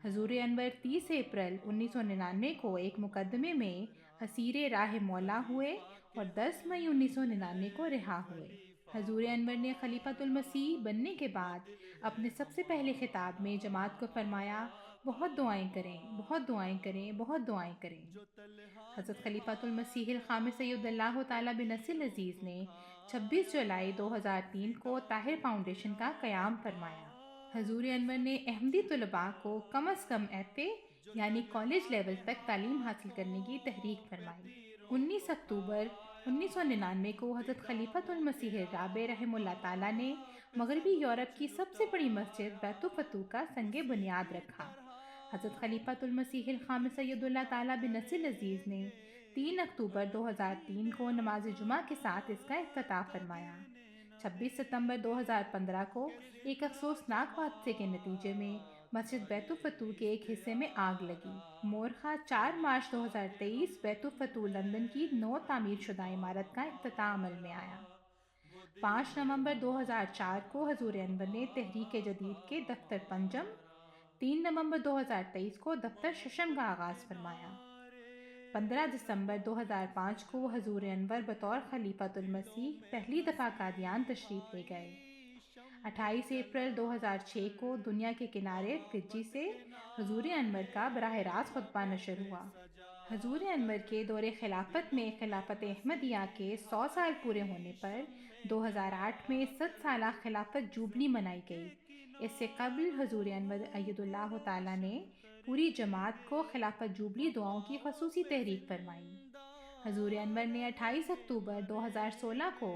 حضور انور 30 اپریل 1999 کو ایک مقدمے میں اسیر راہ مولا ہوئے اور 10 مئی 1999 کو رہا ہوئے۔ حضور انور نے خلیفۃ المسیح بننے کے بعد اپنے سب سے پہلے خطاب میں جماعت کو فرمایا، بہت دعائیں کریں، بہت دعائیں کریں، بہت دعائیں کریں۔ حضرت خلیفۃ المسیح الخامس سید اللہ تعالیٰ بن نصر عزیز نے 26 جولائی 2003 کو طاہر فاؤنڈیشن کا قیام فرمایا۔ حضور انور نے احمدی طلباء کو کم از کم ایف اے یعنی کالج لیول تک تعلیم حاصل کرنے کی تحریک فرمائی۔ 19 اکتوبر 1999 کو حضرت خلیفۃ المسیح الرابع رحمہ اللہ تعالیٰ نے مغربی یورپ کی سب سے بڑی مسجد بیت الفتوح کا سنگ بنیاد رکھا۔ حضرت خلیفۃ المسیح الخامس سید اللہ تعالیٰ بن نصر عزیز نے 3 اکتوبر 2003 کو نماز جمعہ کے ساتھ اس کا افتتاح فرمایا۔ 26 ستمبر 2015 کو ایک افسوسناک حادثے کے نتیجے میں مسجد بیت الفتوح کے ایک حصے میں آگ لگی۔ مورخہ 4 مارچ 2023 بیت الفتوح لندن کی نو تعمیر شدہ عمارت کا افتتاح عمل میں آیا۔ 5 نومبر 2004 کو حضور انور نے تحریک جدید کے دفتر پنجم، 3 نومبر 2023 کو دفتر ششم کا آغاز فرمایا۔ 15 دسمبر 2005 کو حضور انور بطور خلیفۃ المسیح پہلی دفعہ قادیان تشریف لے گئے۔ 28 اپریل 2006 کو دنیا کے کنارے فجی سے حضور انور کا براہ راست خطبہ نشر ہوا۔ حضور انور کے دور خلافت میں خلافت احمدیہ کے 100 سال پورے ہونے پر 2008 میں 7 سالہ خلافت جوبلی منائی گئی۔ اس سے قبل حضور انور اید اللہ تعالیٰ نے پوری جماعت کو خلافت جوبلی دعاؤں کی خصوصی تحریک فرمائی۔ حضور انور نے 28 اکتوبر 2016 کو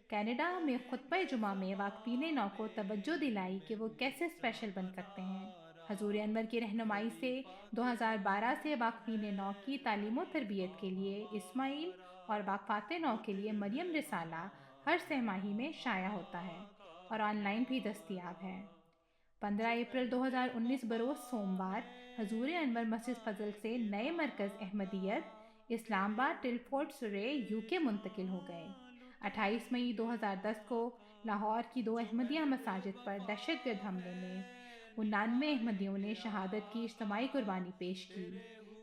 کینیڈا میں خطبہ جمعہ میں واقفین نو کو توجہ دلائی کہ وہ کیسے اسپیشل بن سکتے ہیں۔ حضور انور کی رہنمائی سے 2012 سے واقفین نو کی تعلیم و تربیت کے لیے اسماعیل اور واقفات نو کے لیے مریم رسالہ ہر 6 ماہی میں شائع ہوتا ہے اور آن لائن بھی دستیاب ہے۔ 15 اپریل 2019 بروز سوموار حضور انور مسجد فضل سے نئے مرکز احمدیت اسلام آباد ٹلفورڈ سرے UK منتقل ہو گئے۔ 28 مئی 2010 کو لاہور کی 2 احمدیہ مساجد پر دہشت گرد حملے میں 99 احمدیوں نے شہادت کی اجتماعی قربانی پیش کی۔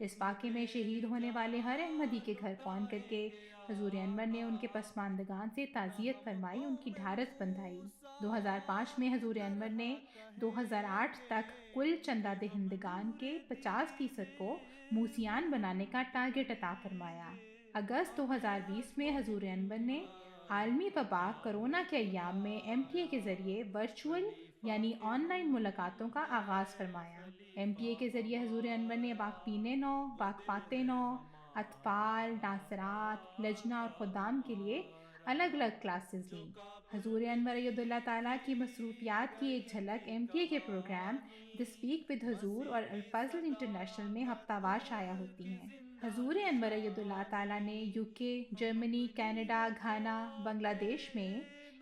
اس واقعے میں شہید ہونے والے ہر احمدی کے گھر فون کر کے حضور انور نے ان کے پسماندگان سے تعزیت فرمائی، ان کی ڈھارس بندھائی۔ 2005 میں حضور انور نے 2008 تک کل چندہ دہندگان کے 50% کو موسیان بنانے کا ٹارگٹ عطا فرمایا۔ اگست 2020 میں حضور انور نے عالمی وبا کرونا کے ایام میں MTA کے ذریعے ورچوئل یعنی آن لائن ملاقاتوں کا آغاز فرمایا۔ MTA کے ذریعے حضور انور نے واقفین نو، واقفات نو، اطفال، ناصرات، لجنہ اور خدام کے لیے الگ الگ کلاسز لیں۔ حضور انور اید اللہ تعالیٰ کی مصروفیات کی ایک جھلک MTA کے پروگرام دی اسپیک ود حضور اور الفضل انٹرنیشنل میں ہفتہ وار شائع ہوتی ہیں۔ حضور انور اید اللہ تعالیٰ نے UK، جرمنی، کینیڈا، گھانا، بنگلہ دیش میں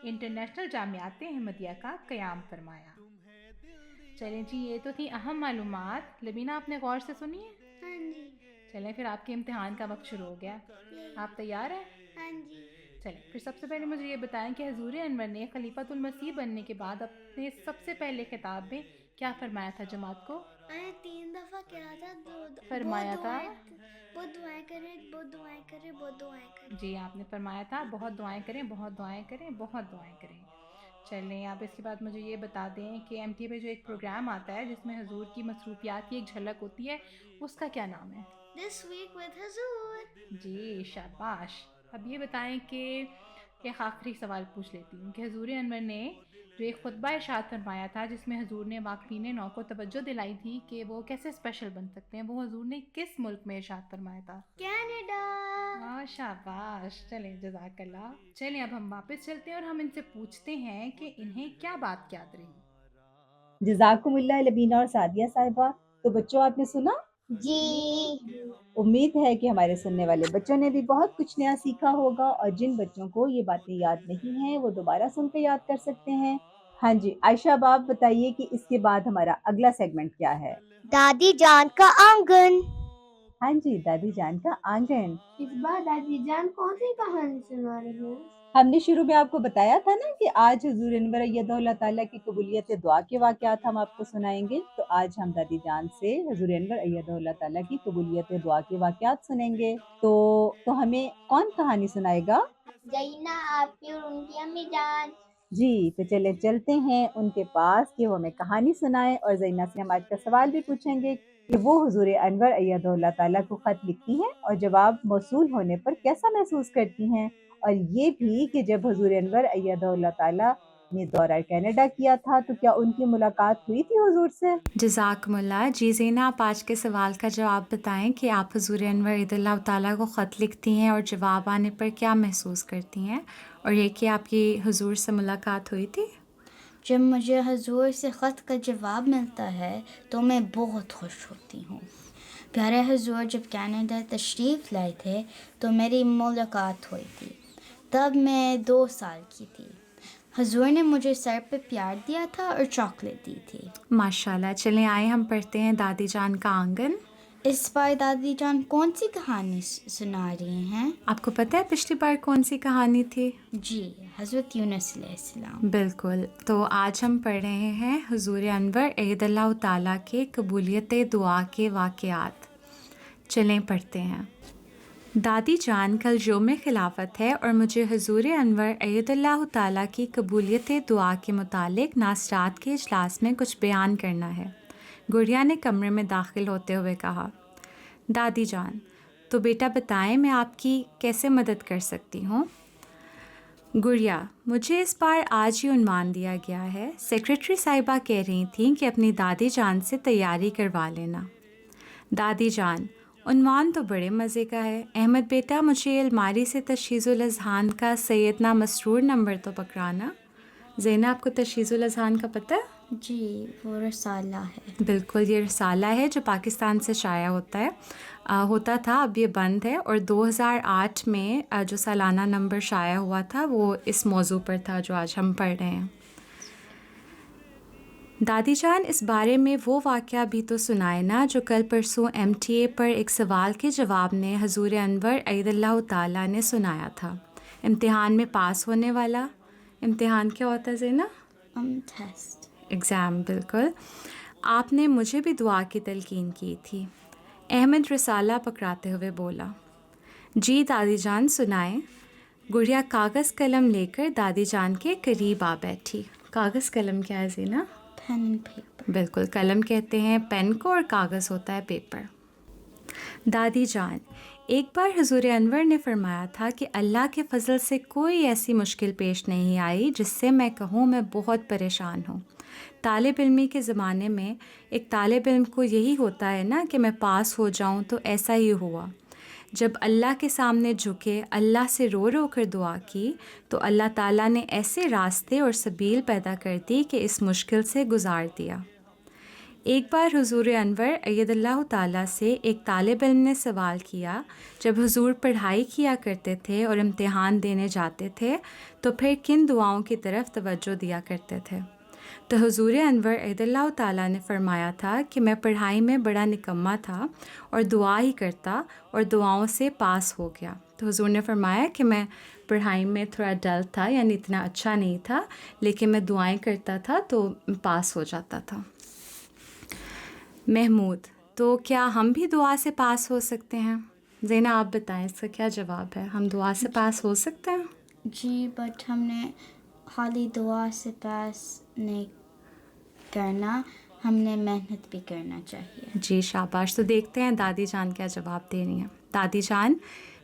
انٹرنیشنل جامعات احمدیہ کا قیام فرمایا۔ چلیں جی، یہ تو تھی اہم معلومات۔ لبینہ آپ نے غور سے سنی ہے؟ ہاں جی، چلیں پھر آپ کے امتحان کا وقت شروع ہو گیا، آپ تیار ہیں؟ ہاں جی۔ چلیں پھر سب سے پہلے مجھے یہ بتائیں کہ حضور انور نے خلیفۃ المسیح بننے کے بعد اپنے سب سے پہلے خطاب میں کیا فرمایا تھا جماعت کو؟ میں نے 3 دفعہ کیا تھا، فرمایا تھا بہت دعائیں کریں، بہت دعائیں کریں، بہت دعائیں کریں۔ جی آپ نے فرمایا تھا بہت دعائیں کریں، بہت دعائیں کریں، بہت دعائیں کریں۔ چلیں آپ اس کے بعد مجھے یہ بتا دیں کہ ایم ٹی پہ جو ایک پروگرام آتا ہے جس میں حضور کی مصروفیات کی ایک جھلک ہوتی ہے، اس کا کیا نام ہے؟ دس ویک وتھ حضور۔ جی شاباش۔ اب یہ بتائیں کہ ایک آخری سوال پوچھ لیتی ہوں کہ حضور انور نے جو ایک خطبہ ارشاد فرمایا تھا جس میں حضور نے واقفین نو کو توجہ دلائی تھی کہ وہ کیسے اسپیشل بن سکتے ہیں، وہ حضور نے کس ملک میں ارشاد فرمایا تھا؟ کینیڈا۔ شاباش، چلیں جزاک اللہ۔ چلیں اب ہم واپس چلتے ہیں اور ہم ان سے پوچھتے ہیں کہ انہیں کیا بات یاد رہی۔ جزاکم اللہ لبینہ اور سعدیہ صاحبہ۔ تو بچوں آپ نے سنا؟ جی امید ہے کہ ہمارے سننے والے بچوں نے بھی بہت کچھ نیا سیکھا ہوگا، اور جن بچوں کو یہ باتیں یاد نہیں ہیں وہ دوبارہ سن کے یاد کر سکتے ہیں۔ ہاں جی عائشہ اب آپ بتائیے کہ اس کے بعد ہمارا اگلا سیگمنٹ کیا ہے؟ دادی جان کا آنگن۔ ہاں جی دادی جان کا آنگن۔ اس بار دادی جان کون سی کہانی سنا رہی ہیں؟ ہم نے شروع میں آپ کو بتایا تھا نا کہ آج حضور انور ایدہ اللہ تعالیٰ کی قبولیت دعا کے واقعات ہم آپ کو سنائیں گے، تو آج ہم دادی جان سے حضور انور ایدہ اللہ تعالیٰ کی قبولیت دعا کے واقعات سنیں گے۔ تو ہمیں کون کہانی سنائے گا؟ زینہ آپ کی اور ان کی امی جان۔ جی تو چلے چلتے ہیں ان کے پاس کہ وہ ہمیں کہانی سنائیں، اور زینہ سے ہم آج کا سوال بھی پوچھیں گے کہ وہ حضور انور ایدہ اللہ تعالیٰ کو خط لکھتی ہیں اور جواب موصول ہونے پر کیسا محسوس کرتی ہیں، اور یہ بھی کہ جب حضور انور ایدہ اللہ تعالیٰ نے دورہ کینیڈا کیا تھا تو کیا ان کی ملاقات ہوئی تھی حضور سے؟ جزاکم اللہ۔ جی زینہ آپ آج کے سوال کا جواب بتائیں کہ آپ حضور انور ایدہ اللہ تعالیٰ کو خط لکھتی ہیں اور جواب آنے پر کیا محسوس کرتی ہیں، اور یہ کہ آپ کی حضور سے ملاقات ہوئی تھی؟ جب مجھے حضور سے خط کا جواب ملتا ہے تو میں بہت خوش ہوتی ہوں۔ پیارے حضور جب کینیڈا تشریف لائے تھے تو میری ملاقات ہوئی تھی، تب میں 2 سال کی تھی۔ حضور نے مجھے سر پہ پیار دیا تھا اور چاکلیٹ دی تھی۔ ماشاءاللہ۔ چلیں آئے ہم پڑھتے ہیں دادی جان کا آنگن۔ اس بار دادی جان کون سی کہانی سنا رہی ہیں؟ آپ کو پتہ ہے پچھلی بار کون سی کہانی تھی؟ جی حضرت یونس علیہ السلام۔ بالکل۔ تو آج ہم پڑھ رہے ہیں حضور انور ایدہ اللہ تعالیٰ کے قبولیت دعا کے واقعات۔ چلیں پڑھتے ہیں۔ دادی جان کل یوم خلافت ہے اور مجھے حضور انور ایدہ اللہ تعالیٰ کی قبولیت دعا کے متعلق ناصرات کے اجلاس میں کچھ بیان کرنا ہے۔ گڑیا نے کمرے میں داخل ہوتے ہوئے کہا، دادی جان تو بیٹا بتائیں میں آپ کی کیسے مدد کر سکتی ہوں؟ گڑیا، مجھے اس بار آج ہی عنوان دیا گیا ہے، سیکریٹری صاحبہ کہہ رہی تھیں کہ اپنی دادی جان سے تیاری کروا لینا۔ دادی جان، عنوان تو بڑے مزے کا ہے، احمد بیٹا مجھے الماری سے تشخیص الاذہان کا سیدنا مسرور نمبر تو پکڑانا۔ زینہ آپ کو تشخیص الاذہان کا پتہ ہے؟ جی وہ رسالہ ہے۔ بالکل، یہ رسالہ ہے جو پاکستان سے شائع ہوتا تھا، اب یہ بند ہے، اور 2008 میں جو سالانہ نمبر شائع ہوا تھا وہ اس موضوع پر تھا جو آج ہم پڑھ رہے ہیں۔ دادی جان اس بارے میں وہ واقعہ بھی تو سنائے نا جو کل پرسوں ایم ٹی اے پر ایک سوال کے جواب میں حضور انور ایدہ اللہ تعالیٰ نے سنایا تھا، امتحان میں پاس ہونے والا۔ امتحان کیا ہوتا ہے زینہ؟ Test, exam. بالکل۔ آپ نے مجھے بھی دعا کی تلقین کی تھی۔ احمد رسالہ پکڑاتے ہوئے بولا۔ جی دادی جان سنائیں۔ گڑیا کاغذ قلم لے کر دادی جان کے قریب آ بیٹھی۔ کاغذ قلم کیا ہے زینہ؟ Pain and paper. بالکل، قلم کہتے ہیں پین کو اور کاغذ ہوتا ہے پیپر۔ دادی جان، ایک بار حضور انور نے فرمایا تھا کہ اللہ کے فضل سے کوئی ایسی مشکل پیش نہیں آئی جس سے میں کہوں میں بہت پریشان ہوں۔ طالب علمی کے زمانے میں ایک طالب علم کو یہی ہوتا ہے نا کہ میں پاس ہو جاؤں، تو ایسا ہی ہوا۔ جب اللہ کے سامنے جھکے، اللہ سے رو رو کر دعا کی تو اللہ تعالیٰ نے ایسے راستے اور سبیل پیدا کر دی کہ اس مشکل سے گزار دیا۔ ایک بار حضور انور ایدہ اللہ تعالیٰ سے ایک طالب علم نے سوال کیا، جب حضور پڑھائی کیا کرتے تھے اور امتحان دینے جاتے تھے تو پھر کن دعاؤں کی طرف توجہ دیا کرتے تھے؟ تو حضور انور ایدہ اللہ تعالیٰ نے فرمایا تھا کہ میں پڑھائی میں بڑا نکما تھا اور دعا ہی کرتا اور دعاؤں سے پاس ہو گیا۔ تو حضور نے فرمایا کہ میں پڑھائی میں تھوڑا ڈل تھا، یعنی اتنا اچھا نہیں تھا، لیکن میں دعائیں کرتا تھا تو پاس ہو جاتا تھا۔ محمود: تو کیا ہم بھی دعا سے پاس ہو سکتے ہیں؟ زینہ آپ بتائیں اس کا کیا جواب ہے، ہم دعا سے پاس ہو سکتے ہیں؟ جی، بٹ ہم نے خالی دعا سے پاس نہیں کرنا، ہم نے محنت بھی کرنا چاہیے۔ جی شاباش۔ تو دیکھتے ہیں دادی جان کیا جواب دے رہی ہیں۔ دادی جان: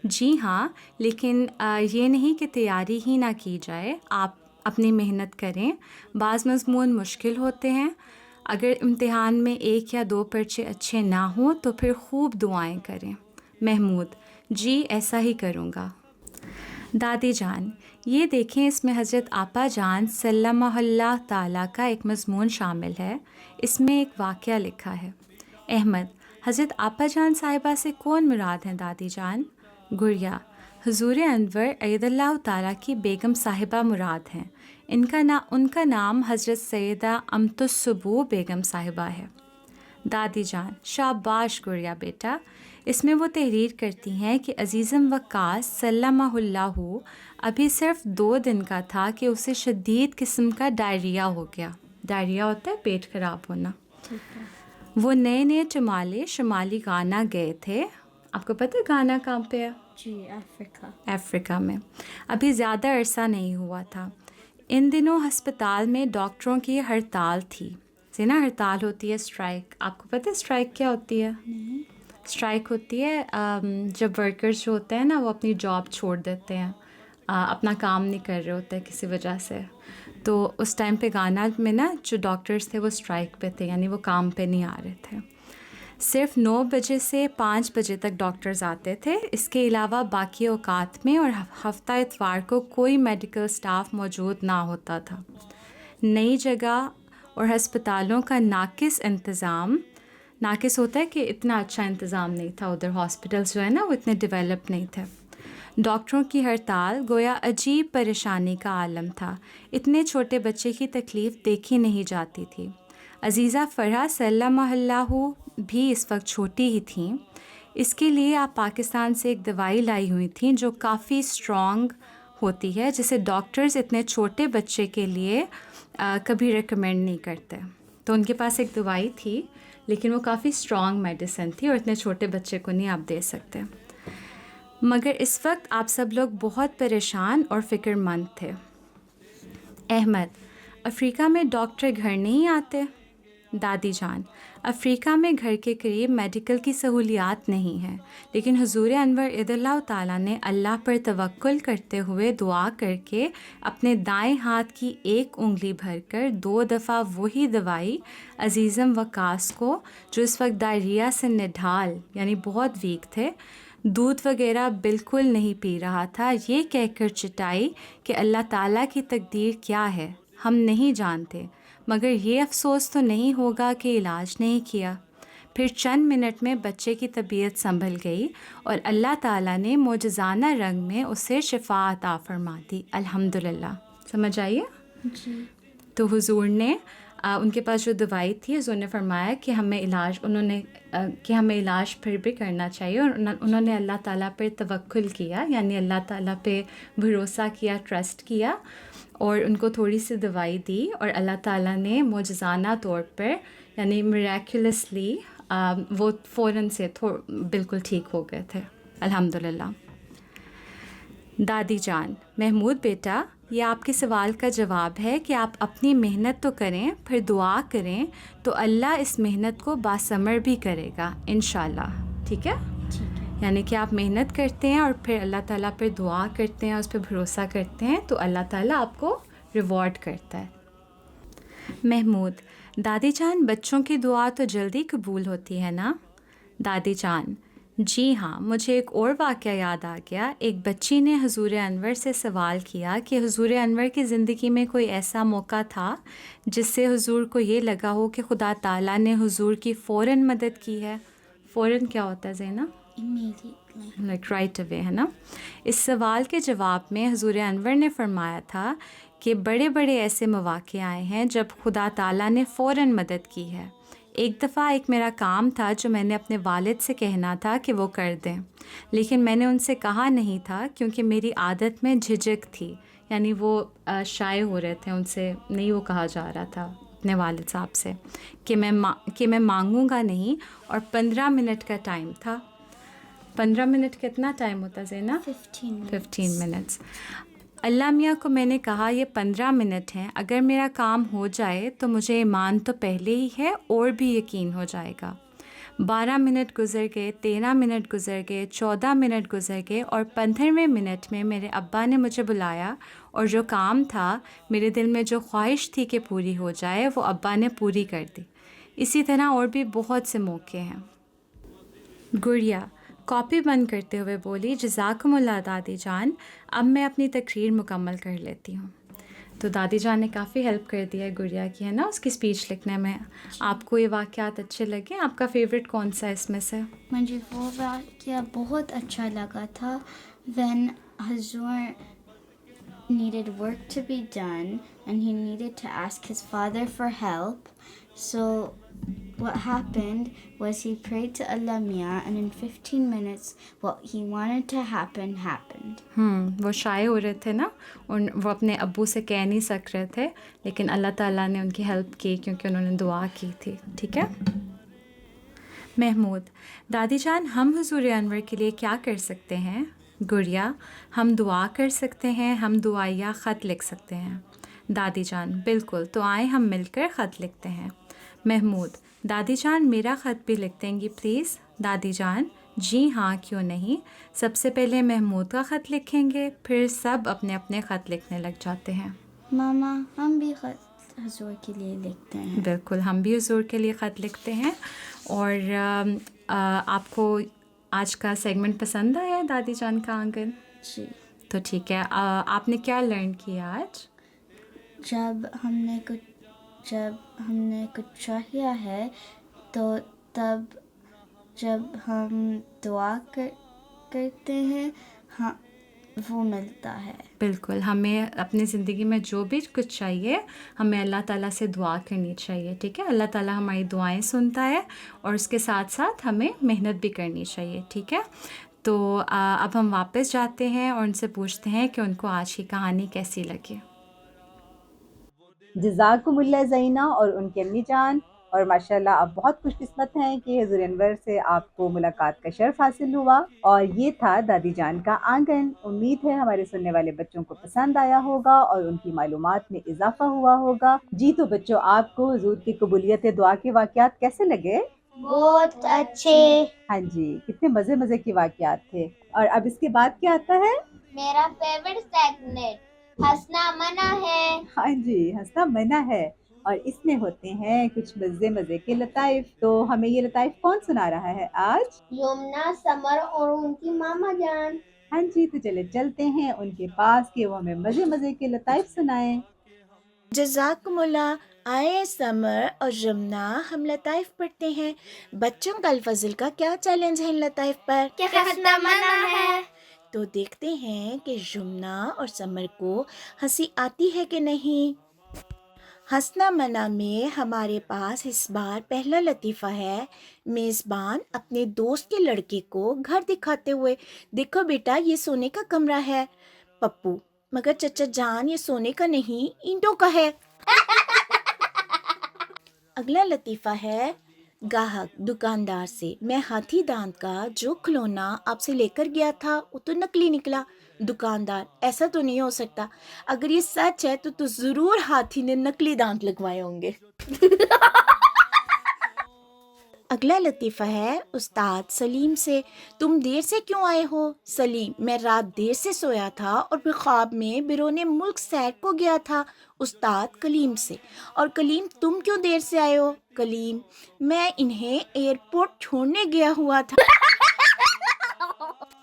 جی ہاں، لیکن یہ نہیں کہ تیاری ہی نہ کی جائے، آپ اپنی محنت کریں۔ بعض مضمون مشکل ہوتے ہیں، اگر امتحان میں 1 یا 2 پرچے اچھے نہ ہوں تو پھر خوب دعائیں کریں۔ محمود: جی ایسا ہی کروں گا۔ دادی جان: یہ دیکھیں، اس میں حضرت آپا جان سلمہ اللہ تعالیٰ کا ایک مضمون شامل ہے، اس میں ایک واقعہ لکھا ہے۔ احمد: حضرت آپا جان صاحبہ سے کون مراد ہیں دادی جان؟ گڑیا: حضور انور اید اللہ تعالیٰ کی بیگم صاحبہ مراد ہیں، ان کا نام حضرت سیدہ امت الصبوح بیگم صاحبہ ہے۔ دادی جان: شاباش گڑیا بیٹا۔ اس میں وہ تحریر کرتی ہیں کہ عزیزم وقاص سلمہ اللہ ابھی صرف 2 دن کا تھا کہ اسے شدید قسم کا ڈائریا ہو گیا۔ ڈائریا ہوتا ہے پیٹ خراب ہونا۔ وہ نئے شمالی گانا گئے تھے۔ آپ کو پتہ ہے گانا کہاں پہ ہے؟ جی، افریقہ میں۔ ابھی زیادہ عرصہ نہیں ہوا تھا۔ ان دنوں ہسپتال میں ڈاکٹروں کی ہڑتال تھی۔ نا ہڑتال ہوتی ہے اسٹرائک، آپ کو پتہ ہے اسٹرائک کیا ہوتی ہے؟ اسٹرائک ہوتی ہے جب ورکرز جو ہوتے ہیں نا وہ اپنی جاب چھوڑ دیتے ہیں، اپنا کام نہیں کر رہے ہوتے کسی وجہ سے، تو اس ٹائم پہ گانا میں نا جو ڈاکٹرز تھے وہ اسٹرائک پہ تھے، یعنی وہ کام پہ نہیں آ رہے تھے۔ صرف 9 بجے سے 5 بجے تک ڈاکٹرز آتے تھے، اس کے علاوہ باقی اوقات میں اور ہفتہ اتوار کو کوئی میڈیکل سٹاف موجود نہ ہوتا تھا۔ نئی جگہ اور ہسپتالوں کا ناقص انتظام، ناقص ہوتا ہے کہ اتنا اچھا انتظام نہیں تھا، ادھر ہاسپٹلس جو ہے نا وہ اتنے ڈیولپ نہیں تھے۔ ڈاکٹروں کی ہڑتال گویا عجیب پریشانی کا عالم تھا، اتنے چھوٹے بچے کی تکلیف دیکھی نہیں جاتی تھی۔ عزیزہ فرحہ سلمہ اللہ بھی اس وقت چھوٹی ہی تھیں، اس کے لیے آپ پاکستان سے ایک دوائی لائی ہوئی تھیں جو کافی اسٹرانگ ہوتی ہے، جسے ڈاکٹرز اتنے چھوٹے بچے کے لیے کبھی ریکمینڈ نہیں کرتے۔ تو ان کے پاس ایک دوائی تھی لیکن وہ کافی اسٹرانگ میڈیسن تھی اور اتنے چھوٹے بچے کو نہیں آپ دے سکتے۔ مگر اس وقت آپ سب لوگ بہت پریشان اور فکر مند تھے۔ احمد: افریقہ میں ڈاکٹر گھر نہیں آتے؟ دادی جان: افریقہ میں گھر کے قریب میڈیکل کی سہولیات نہیں ہیں، لیکن حضور انور عید اللہ تعالیٰ نے اللہ پر توکل کرتے ہوئے دعا کر کے اپنے دائیں ہاتھ کی 1 انگلی بھر کر 2 دفعہ وہی دوائی عزیزم وقاص کو، جو اس وقت ڈائریا سے نڈھال یعنی بہت ویک تھے، دودھ وغیرہ بالکل نہیں پی رہا تھا، یہ کہہ کر چٹائی کہ اللہ تعالیٰ کی تقدیر کیا ہے ہم نہیں جانتے، مگر یہ افسوس تو نہیں ہوگا کہ علاج نہیں کیا۔ پھر چند منٹ میں بچے کی طبیعت سنبھل گئی اور اللہ تعالیٰ نے معجزانہ رنگ میں اسے شفا عطا فرما دی۔ الحمدللہ۔ سمجھ آئیے؟ جی۔ تو حضور نے ان کے پاس جو دوائی تھی، حضور نے فرمایا کہ ہمیں علاج پھر بھی کرنا چاہیے، اور انہوں نے اللہ تعالیٰ پر توکل کیا، یعنی اللہ تعالیٰ پہ بھروسہ کیا، ٹرسٹ کیا، اور ان کو تھوڑی سی دوائی دی، اور اللہ تعالیٰ نے معجزانہ طور پر یعنی میریکولسلی وہ فوراً سے بالکل ٹھیک ہو گئے تھے۔ الحمدللہ۔ دادی جان: محمود بیٹا، یہ آپ کے سوال کا جواب ہے کہ آپ اپنی محنت تو کریں، پھر دعا کریں تو اللہ اس محنت کو باثمر بھی کرے گا انشاءاللہ۔ ٹھیک ہے؟ یعنی کہ آپ محنت کرتے ہیں اور پھر اللہ تعالیٰ پہ دعا کرتے ہیں، اس پہ بھروسہ کرتے ہیں تو اللہ تعالیٰ آپ کو ریوارڈ کرتا ہے۔ محمود: دادی جان، بچوں کی دعا تو جلدی قبول ہوتی ہے نا؟ دادی جان: جی ہاں، مجھے ایک اور واقعہ یاد آ گیا۔ ایک بچی نے حضور انور سے سوال کیا کہ حضور انور کی زندگی میں کوئی ایسا موقع تھا جس سے حضور کو یہ لگا ہو کہ خدا تعالیٰ نے حضور کی فوراً مدد کی ہے۔ فوراً کیا ہوتا ہے زینب؟ لائک رائٹ اوے، ہے نا؟ اس سوال کے جواب میں حضور انور نے فرمایا تھا کہ بڑے بڑے ایسے مواقع آئے ہیں جب خدا تعالیٰ نے فوراً مدد کی ہے، ایک دفعہ ایک میرا کام تھا جو میں نے اپنے والد سے کہنا تھا کہ وہ کر دیں، لیکن میں نے ان سے کہا نہیں تھا کیونکہ میری عادت میں جھجک تھی، یعنی وہ شائع ہو رہے تھے، ان سے نہیں وہ کہا جا رہا تھا اپنے والد صاحب سے کہ میں مانگوں گا نہیں، اور 15 منٹ کا ٹائم تھا۔ 15 منٹ کتنا ٹائم ہوتا زینب؟ 15 منٹس۔ اللہ میاں کو میں نے کہا یہ 15 منٹ ہیں، اگر میرا کام ہو جائے تو مجھے ایمان تو پہلے ہی ہے اور بھی یقین ہو جائے گا۔ 12 منٹ گزر گئے، 13 منٹ گزر گئے، 14 منٹ گزر گئے، اور 15ویں منٹ میں میرے ابا نے مجھے بلایا، اور جو کام تھا، میرے دل میں جو خواہش تھی کہ پوری ہو جائے، وہ ابا نے پوری کر دی۔ اسی طرح اور بھی بہت سے موقع ہیں۔ گڑیا کاپی بند کرتے ہوئے بولی، جزاکم اللہ دادی جان، اب میں اپنی تقریر مکمل کر لیتی ہوں۔ تو دادی جان نے کافی ہیلپ کر دی ہے گڑیا کی، ہے نا، اس کی اسپیچ لکھنے میں۔ آپ کو یہ واقعات اچھے لگے؟ آپ کا فیوریٹ کون سا ہے اس میں سے؟ مجھے وہ واقعہ بہت اچھا لگا تھا when حضور needed work to be done and he needed to ask his father for help. So what happened was he prayed to Allah Mian, and in 15 minutes what he wanted to happen happened. وہ شائع ہو رہے تھے نا، وہ اپنے ابو سے کہہ نہیں سک رہے تھے، لیکن اللہ تعالیٰ نے ان کی ہیلپ کی کیونکہ انہوں نے دعا کی تھی۔ ٹھیک ہے محمود، دادی جان ہم حضور انور کے لیے کیا کر سکتے ہیں؟ گڑیا، ہم دعا کر سکتے ہیں، ہم دعائیہ خط لکھ سکتے ہیں۔ دادی جان بالکل، تو آئیں ہم مل کر خط لکھتے ہیں۔ محمود، دادی جان میرا خط بھی لکھ دیں گی پلیز؟ دادی جان جی ہاں کیوں نہیں، سب سے پہلے محمود کا خط لکھیں گے، پھر سب اپنے اپنے خط لکھنے لگ جاتے ہیں۔ ماما ہم بھی خط حضور کے لیے لکھتے ہیں۔ بالکل، ہم بھی حضور کے لیے خط لکھتے ہیں۔ اور آپ کو آج کا سیگمنٹ پسند آیا دادی جان کا آنگن؟ جی۔ تو ٹھیک ہے، آپ نے کیا لرن کیا آج؟ جب ہم نے کچھ چاہیا ہے تو تب جب ہم دعا کرتے ہیں ہاں وہ ملتا ہے۔ بالکل، ہمیں اپنی زندگی میں جو بھی کچھ چاہیے ہمیں اللہ تعالیٰ سے دعا کرنی چاہیے۔ ٹھیک ہے، اللہ تعالیٰ ہماری دعائیں سنتا ہے، اور اس کے ساتھ ساتھ ہمیں محنت بھی کرنی چاہیے۔ ٹھیک ہے، تو اب ہم واپس جاتے ہیں اور ان سے پوچھتے ہیں کہ ان کو آج کی کہانی کیسی لگی۔ جزاکم اللہ زینہ اور ان کی امی جان، اور ماشاءاللہ آپ بہت خوش قسمت ہیں کہ حضور انور سے آپ کو ملاقات کا شرف حاصل ہوا۔ اور یہ تھا دادی جان کا آنگن۔ امید ہے ہمارے سننے والے بچوں کو پسند آیا ہوگا اور ان کی معلومات میں اضافہ ہوا ہوگا۔ جی تو بچوں، آپ کو حضور کی قبولیت دعا کے واقعات کیسے لگے؟ بہت اچھے۔ ہاں جی، کتنے مزے کے واقعات تھے۔ اور اب اس کے بعد کیا آتا ہے؟ میرا فیوریٹ سیگمنٹ ہنسنا منع ہے۔ ہاں جی، ہنسنا منع ہے، اور اس میں ہوتے ہیں کچھ مزے کے لطائف۔ تو ہمیں یہ لطائف کون سنا رہا ہے آج؟ یمنا، سمر اور ان کی ماما جان۔ ہاں جی، تو چلتے ہیں ان کے پاس کہ وہ ہمیں مزے کے لطائف سنائیں۔ جزاکم اللہ۔ آئے سمر اور یمنا، ہم لطائف پڑھتے ہیں۔ بچوں کا الفضل کا کیا چیلنج ہے ان لطائف پر؟ کہ ہنسنا منع ہے۔ تو دیکھتے ہیں کہ یمنا اور سمر کو ہنسی آتی ہے کہ نہیں۔ ہنسنا منع میں ہمارے پاس اس بار پہلا لطیفہ ہے۔ میزبان اپنے دوست کے لڑکے کو گھر دکھاتے ہوئے، دیکھو بیٹا یہ سونے کا کمرہ ہے۔ پپو، مگر چچا جان یہ سونے کا نہیں، اینٹوں کا ہے۔ اگلا لطیفہ ہے گاہک دکاندار سے، میں ہاتھی دانت کا جو کھلونا آپ سے لے کر گیا تھا وہ تو نکلی نکلا۔ دکاندار، ایسا تو نہیں ہو سکتا، اگر یہ سچ ہے تو ضرور ہاتھی نے نکلی دانت لگوائے ہوں گے۔ اگلا لطیفہ ہے استاد سلیم سے، تم دیر سے کیوں آئے ہو؟ سلیم، میں رات دیر سے سویا تھا اور پھر خواب میں بیرون ملک سیر کو گیا تھا۔ استاد کلیم سے، اور کلیم تم کیوں دیر سے آئے ہو؟ کلیم، میں انہیں ایئرپورٹ چھوڑنے گیا ہوا تھا۔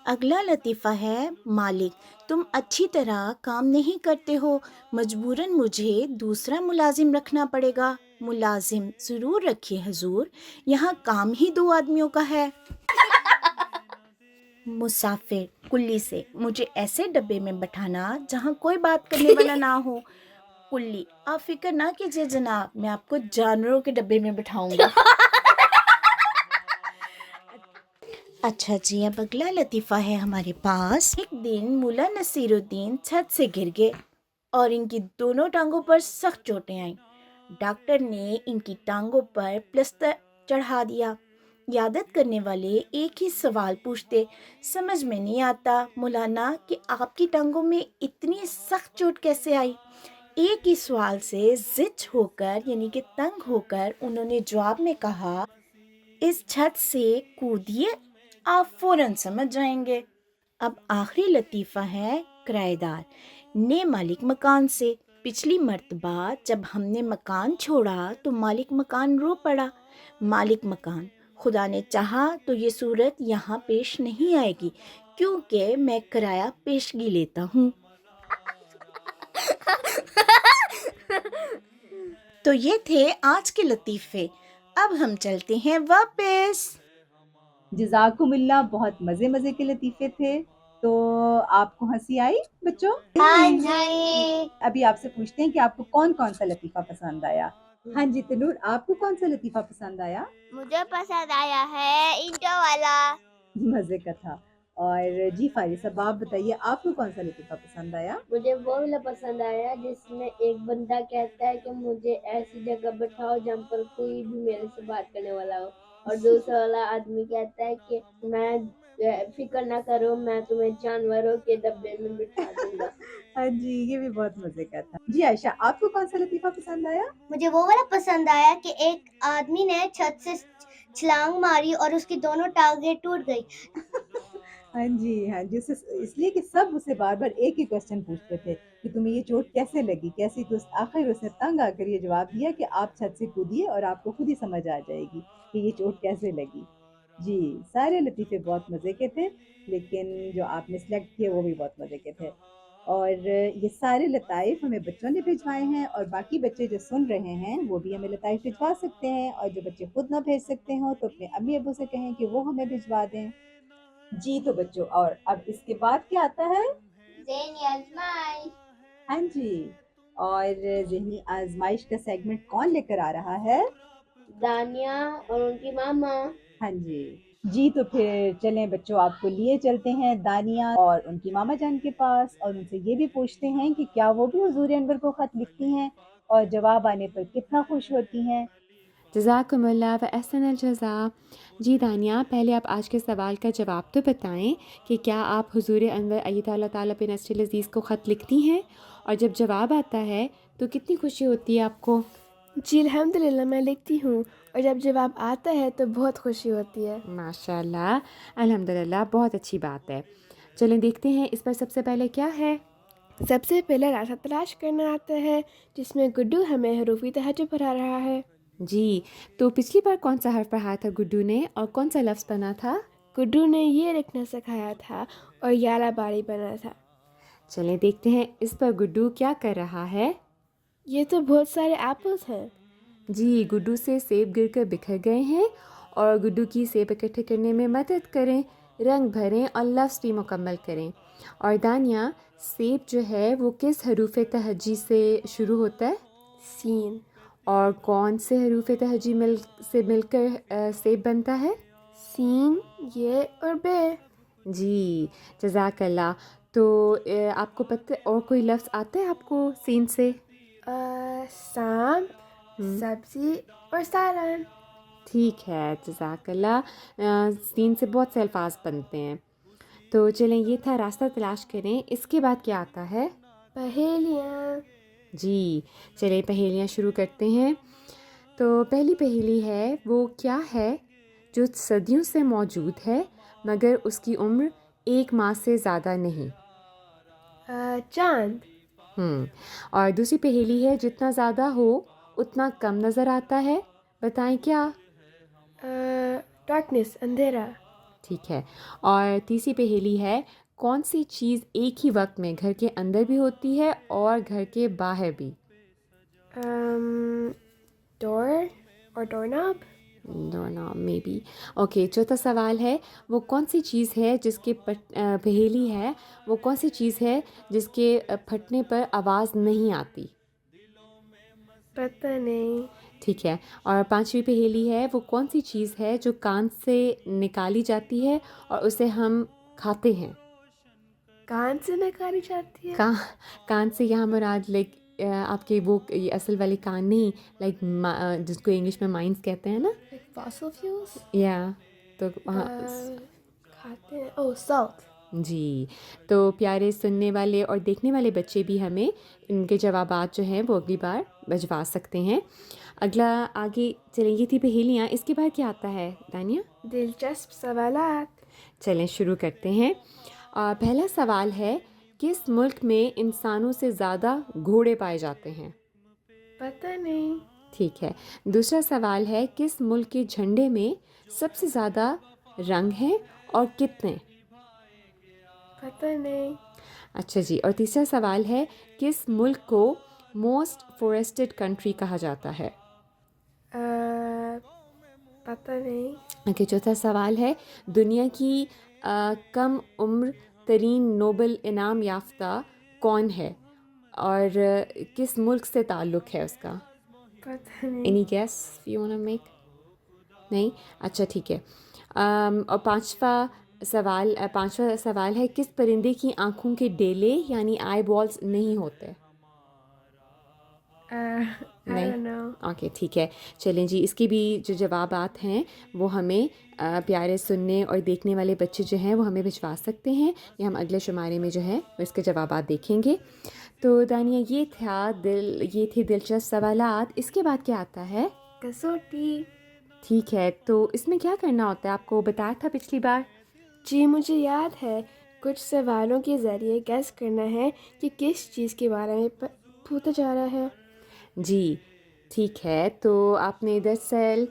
اگلا لطیفہ ہے مالک، تم اچھی طرح کام نہیں کرتے ہو، مجبوراً مجھے دوسرا ملازم رکھنا پڑے گا۔ ملازم، ضرور رکھیے حضور، یہاں کام ہی 2 آدمیوں کا ہے۔ مسافر کلی سے، مجھے ایسے ڈبے میں بٹھانا جہاں کوئی بات کرنے والا نہ ہو۔ کلی، آپ فکر نہ کیجیے جناب، میں آپ کو جانوروں کے ڈبے میں بٹھاؤں گا۔ اچھا جی، اب اگلا لطیفہ ہے ہمارے پاس۔ ایک دن ملا نصیر الدین چھت سے گر گئے اور ان کی دونوں ٹانگوں پر سخت چوٹیں آئیں۔ ڈاکٹر نے ان کی ٹانگوں پر پلسٹر چڑھا دیا۔ عیادت کرنے والے ایک ہی سوال پوچھتے، سمجھ میں نہیں آتا مولانا کہ آپ کی ٹانگوں میں اتنی سخت چوٹ کیسے آئی؟ ایک ہی سوال سے زچ ہو کر یعنی کہ تنگ ہو کر انہوں نے جواب میں کہا، اس چھت سے کودیے، آپ فوراً سمجھ جائیں گے۔ اب آخری لطیفہ ہے کرایہ دار نے مالک مکان سے۔ پچھلی مرتبہ جب ہم نے مکان چھوڑا تو مالک مکان رو پڑا۔ مالک مکان: خدا نے چاہا تو یہ صورت یہاں پیش نہیں آئے گی کیونکہ میں کرایہ پیشگی لیتا ہوں۔ تو یہ تھے آج کے لطیفے۔ اب ہم چلتے ہیں واپس۔ جزاکم اللہ، بہت مزے کے لطیفے تھے۔ تو آپ کو ہنسی آئی بچوں؟ ہاں جی۔ ابھی آپ سے پوچھتے ہیں کہ آپ کو کون سا لطیفہ پسند آیا۔ ہاں جی تنور، آپ کو کون سا لطیفہ پسند آیا؟ مجھے پسند آیا ہے اینٹوں والا۔ مزے کا تھا۔ اور جی فارس صاحب، آپ بتائیے آپ کو کون سا لطیفہ پسند آیا؟ مجھے وہ والا پسند آیا جس میں ایک بندہ کہتا ہے کہ مجھے ایسی جگہ بٹھاؤ جہاں پر کوئی بھی میرے سے بات کرنے والا ہو، اور دوسرا والا آدمی کہتا ہے کہ میں فکر نہ کرو، میں تمہیں جانوروں کے ڈبے میں بٹھا دوں گا۔ ہاں جی، یہ بھی بہت مزے کا تھا۔ جی عائشہ، آپ کو کون سا لطیفہ پسند آیا؟ مجھے وہ والا پسند آیا کہ ایک آدمی نے چھت سے چھلانگ ماری اور اس کی دونوں ٹانگیں ٹوٹ گئی۔ ہاں جی اس لیے کہ سب اسے بار بار ایک ہی کوسچن پوچھتے تھے کہ تمہیں یہ چوٹ کیسے لگی کیسی، تو آخر اس نے تنگ آ کر یہ جواب دیا کہ آپ چھت سے کودیے اور آپ کو خود ہی سمجھ آ جائے گی کہ یہ چوٹ کیسے لگی۔ جی سارے لطیفے بہت مزے کے تھے، لیکن جو آپ نے سلیکٹ کیے وہ بھی بہت مزے کے تھے۔ اور یہ سارے لطائف ہمیں بچوں نے بھیجوائے ہیں، اور باقی بچے جو سن رہے ہیں وہ بھی ہمیں لطائف بھیجوا سکتے ہیں، اور جو بچے خود نہ بھیج سکتے ہوں تو اپنے امی ابو سے کہیں کہ وہ ہمیں بھیجوا دیں۔ جی تو بچوں، اور اب اس کے بعد کیا آتا ہے؟ ذہنی آزمائش۔ ہاں جی، اور ذہنی آزمائش کا سیگمنٹ کون لے کر آ رہا ہے؟ دانیہ اور ان کی ماما۔ ہاں جی تو پھر چلیں بچوں، آپ کو لیے چلتے ہیں دانیہ اور ان کی ماما جان کے پاس، اور ان سے یہ بھی پوچھتے ہیں کہ کیا وہ بھی حضور انور کو خط لکھتی ہیں اور جواب آنے پر کتنا خوش ہوتی ہیں۔ جزاکم اللہ و احسن الجزا۔ جی دانیہ، پہلے آپ آج کے سوال کا جواب تو بتائیں کہ کیا آپ حضور انور ایت اللہ تعالیٰ بن نصر العزیز کو خط لکھتی ہیں، اور جب جواب آتا ہے تو کتنی خوشی ہوتی ہے آپ کو؟ جی الحمدللہ میں لکھتی ہوں، اور جب جواب آتا ہے تو بہت خوشی ہوتی ہے۔ ماشاء اللہ، الحمدللہ، بہت اچھی بات ہے۔ چلیں دیکھتے ہیں اس پر سب سے پہلے کیا ہے۔ سب سے پہلے راستہ تلاش کرنا آتا ہے، جس میں گڈو ہمیں حروف تہجد پڑھا رہا ہے۔ جی تو پچھلی بار کون سا حرف پڑھایا تھا گڈو نے، اور کون سا لفظ بنا تھا؟ گڈو نے یہ لکھنا سکھایا تھا اور یالا باری بنا تھا۔ چلیں دیکھتے ہیں اس پر گڈو کیا کر رہا ہے۔ یہ تو بہت سارے ایپلز ہیں۔ جی گڈو سے سیب گر کر بکھر گئے ہیں، اور گڈو کی سیب اکٹھے کرنے میں مدد کریں، رنگ بھریں اور لفظ بھی مکمل کریں۔ اور دانیہ، سیب جو ہے وہ کس حروف تہجی سے شروع ہوتا ہے؟ سین۔ اور کون سے حروف تہجی مل کر سیب بنتا ہے؟ سین، یہ اور بے۔ جی جزاک اللہ۔ تو آپ کو پتہ اور کوئی لفظ آتا ہے آپ کو سین سے؟ سام، سبزی اور سالن۔ ٹھیک ہے، جزاک اللہ۔ سین سے بہت سے الفاظ بنتے ہیں۔ تو چلیں، یہ تھا راستہ تلاش کریں۔ اس کے بعد کیا آتا ہے؟ پہیلیاں۔ جی چلیں پہیلیاں شروع کرتے ہیں۔ تو پہلی پہیلی ہے، وہ کیا ہے جو صدیوں سے موجود ہے مگر اس کی عمر 1 ماہ سے زیادہ نہیں؟ چاند۔ اور دوسری پہیلی ہے، جتنا زیادہ ہو اتنا کم نظر آتا ہے، بتائیں کیا؟ ڈارکنیس، اندھیرا۔ ٹھیک ہے۔ اور تیسری پہیلی ہے، کون سی چیز ایک ہی وقت میں گھر کے اندر بھی ہوتی ہے اور گھر کے باہر بھی؟ ڈور اور ڈور ناب۔ ڈور ناب میں بھی۔ اوکے، چوتھا سوال ہے، وہ کون سی چیز ہے جس کے پہیلی ہے، وہ کون سی چیز ہے جس کے پھٹنے پر آواز نہیں آتی؟ پتہ نہیں۔ ٹھیک ہے. اور پانچویں پہیلی ہے وہ کون سی چیز ہے جو کان سے نکالی جاتی ہے اور اسے ہم کھاتے ہیں؟ کان سے نکالی جاتی ہے. کان سے یہاں مراد لائک آپ کے وہ یہ اصل والے کان نہیں، لائک جس کو انگلش میں مائنڈس کہتے ہیں نا. Fossil fuels. یا تو کھاتے ہیں. او سالٹ. جی. تو پیارے سننے والے اور دیکھنے والے بچے بھی ہمیں ان کے جوابات جو ہیں وہ اگلی بار بھجوا سکتے ہیں. اگلا آگے چلیں، یہ تھی پہیلیاں. اس کے بعد کیا آتا ہے دانیہ؟ دلچسپ سوالات. چلیں شروع کرتے ہیں. پہلا سوال ہے، کس ملک میں انسانوں سے زیادہ گھوڑے پائے جاتے ہیں؟ پتہ نہیں. ٹھیک ہے. دوسرا سوال ہے، کس ملک کے جھنڈے میں سب سے زیادہ رنگ ہیں اور کتنے؟ پتہ نہیں. اچھا جی. اور تیسرا سوال ہے، کس ملک کو موسٹ فورسٹڈ کنٹری کہا جاتا ہے؟ پتہ نہیں. اوکے. چوتھا سوال ہے، دنیا کی کم عمر ترین نوبل انعام یافتہ کون ہے اور کس ملک سے تعلق ہے اس کا؟ پتہ نہیں. Any guess you want to make? نہیں. اچھا ٹھیک ہے. اور پانچواں سوال ہے، کس پرندے کی آنکھوں کے ڈیلے یعنی آئی بالز نہیں ہوتے؟ نہیں. اوکے ٹھیک ہے. چلیں جی، اس کے بھی جو جوابات ہیں وہ ہمیں پیارے سننے اور دیکھنے والے بچے جو ہیں وہ ہمیں بھجوا سکتے ہیں. یہ ہم اگلے شمارے میں جو ہے اس کے جوابات دیکھیں گے. تو دانیہ یہ تھے دلچسپ سوالات. اس کے بعد کیا آتا ہے؟ کسوٹی. ٹھیک ہے. تو اس میں کیا کرنا ہوتا ہے؟ آپ کو بتایا تھا پچھلی بار. جی مجھے یاد ہے. کچھ سوالوں کے ذریعے گیس کرنا ہے کہ کس چیز کے بارے میں پوچھا جا رہا ہے. جی ٹھیک ہے. تو آپ نے دراصل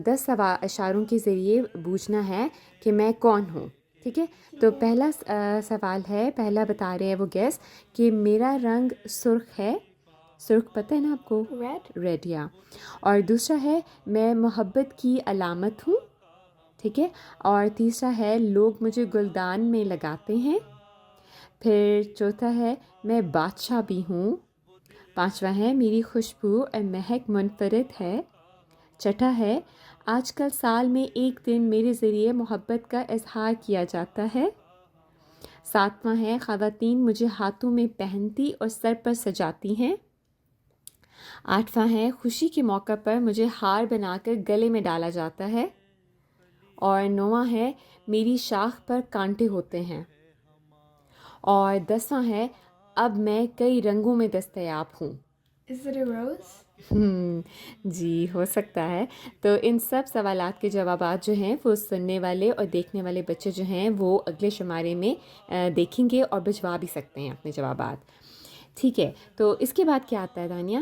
10 اشاروں کے ذریعے بوجھنا ہے کہ میں کون ہوں. ٹھیک ہے. تو پہلا سوال ہے، پہلا بتا رہے ہیں وہ گیس کہ میرا رنگ سرخ ہے. سرخ پتہ ہے نا آپ کو؟ ریڈ یا. اور دوسرا ہے، میں محبت کی علامت ہوں. ٹھیک ہے. اور تیسرا ہے، لوگ مجھے گلدان میں لگاتے ہیں. پھر چوتھا ہے، میں بادشاہ بھی ہوں. پانچواں ہے، میری خوشبو اور مہک منفرد ہے. چھٹا ہے، آج کل سال میں ایک دن میرے ذریعے محبت کا اظہار کیا جاتا ہے. ساتواں ہے، خواتین مجھے ہاتھوں میں پہنتی اور سر پر سجاتی ہیں. آٹھواں ہے، خوشی کے موقع پر مجھے ہار بنا کر گلے میں ڈالا جاتا ہے. اور نواں ہے، میری شاخ پر کانٹے ہوتے ہیں. اور 10واں ہے، اب میں کئی رنگوں میں دستیاب ہوں. Is it a rose? جی ہو سکتا ہے. تو ان سب سوالات کے جوابات جو ہیں وہ سننے والے اور دیکھنے والے بچے جو ہیں وہ اگلے شمارے میں دیکھیں گے اور بھجوا بھی سکتے ہیں اپنے جوابات. ٹھیک ہے. تو اس کے بعد کیا آتا ہے دانیہ؟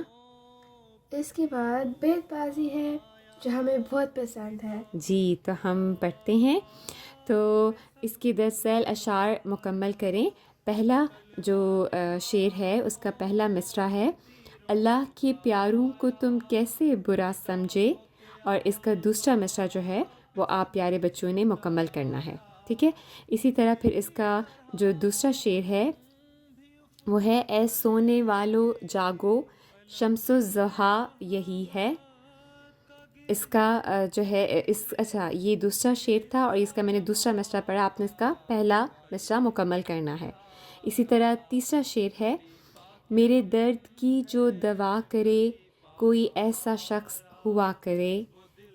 اس کے بعد بیت بازی ہے جو ہمیں بہت پسند ہے. جی تو ہم پڑھتے ہیں. تو اس کے دراصل اشعار مکمل کریں. پہلا جو شعر ہے اس کا پہلا مصرع ہے، اللہ کے پیاروں کو تم کیسے برا سمجھے. اور اس کا دوسرا مصرع جو ہے وہ آپ پیارے بچوں نے مکمل کرنا ہے. ٹھیک ہے. اسی طرح پھر اس کا جو دوسرا شعر ہے وہ ہے، اے سونے والو جاگو شمس الضحیٰ یہی ہے. اس کا جو ہے اچھا یہ دوسرا شعر تھا اور اس کا میں نے دوسرا مصرع پڑھا. آپ نے اس کا پہلا مصرع مکمل کرنا ہے. اسی طرح تیسرا شعر ہے، میرے درد کی جو دوا کرے کوئی ایسا شخص ہوا کرے.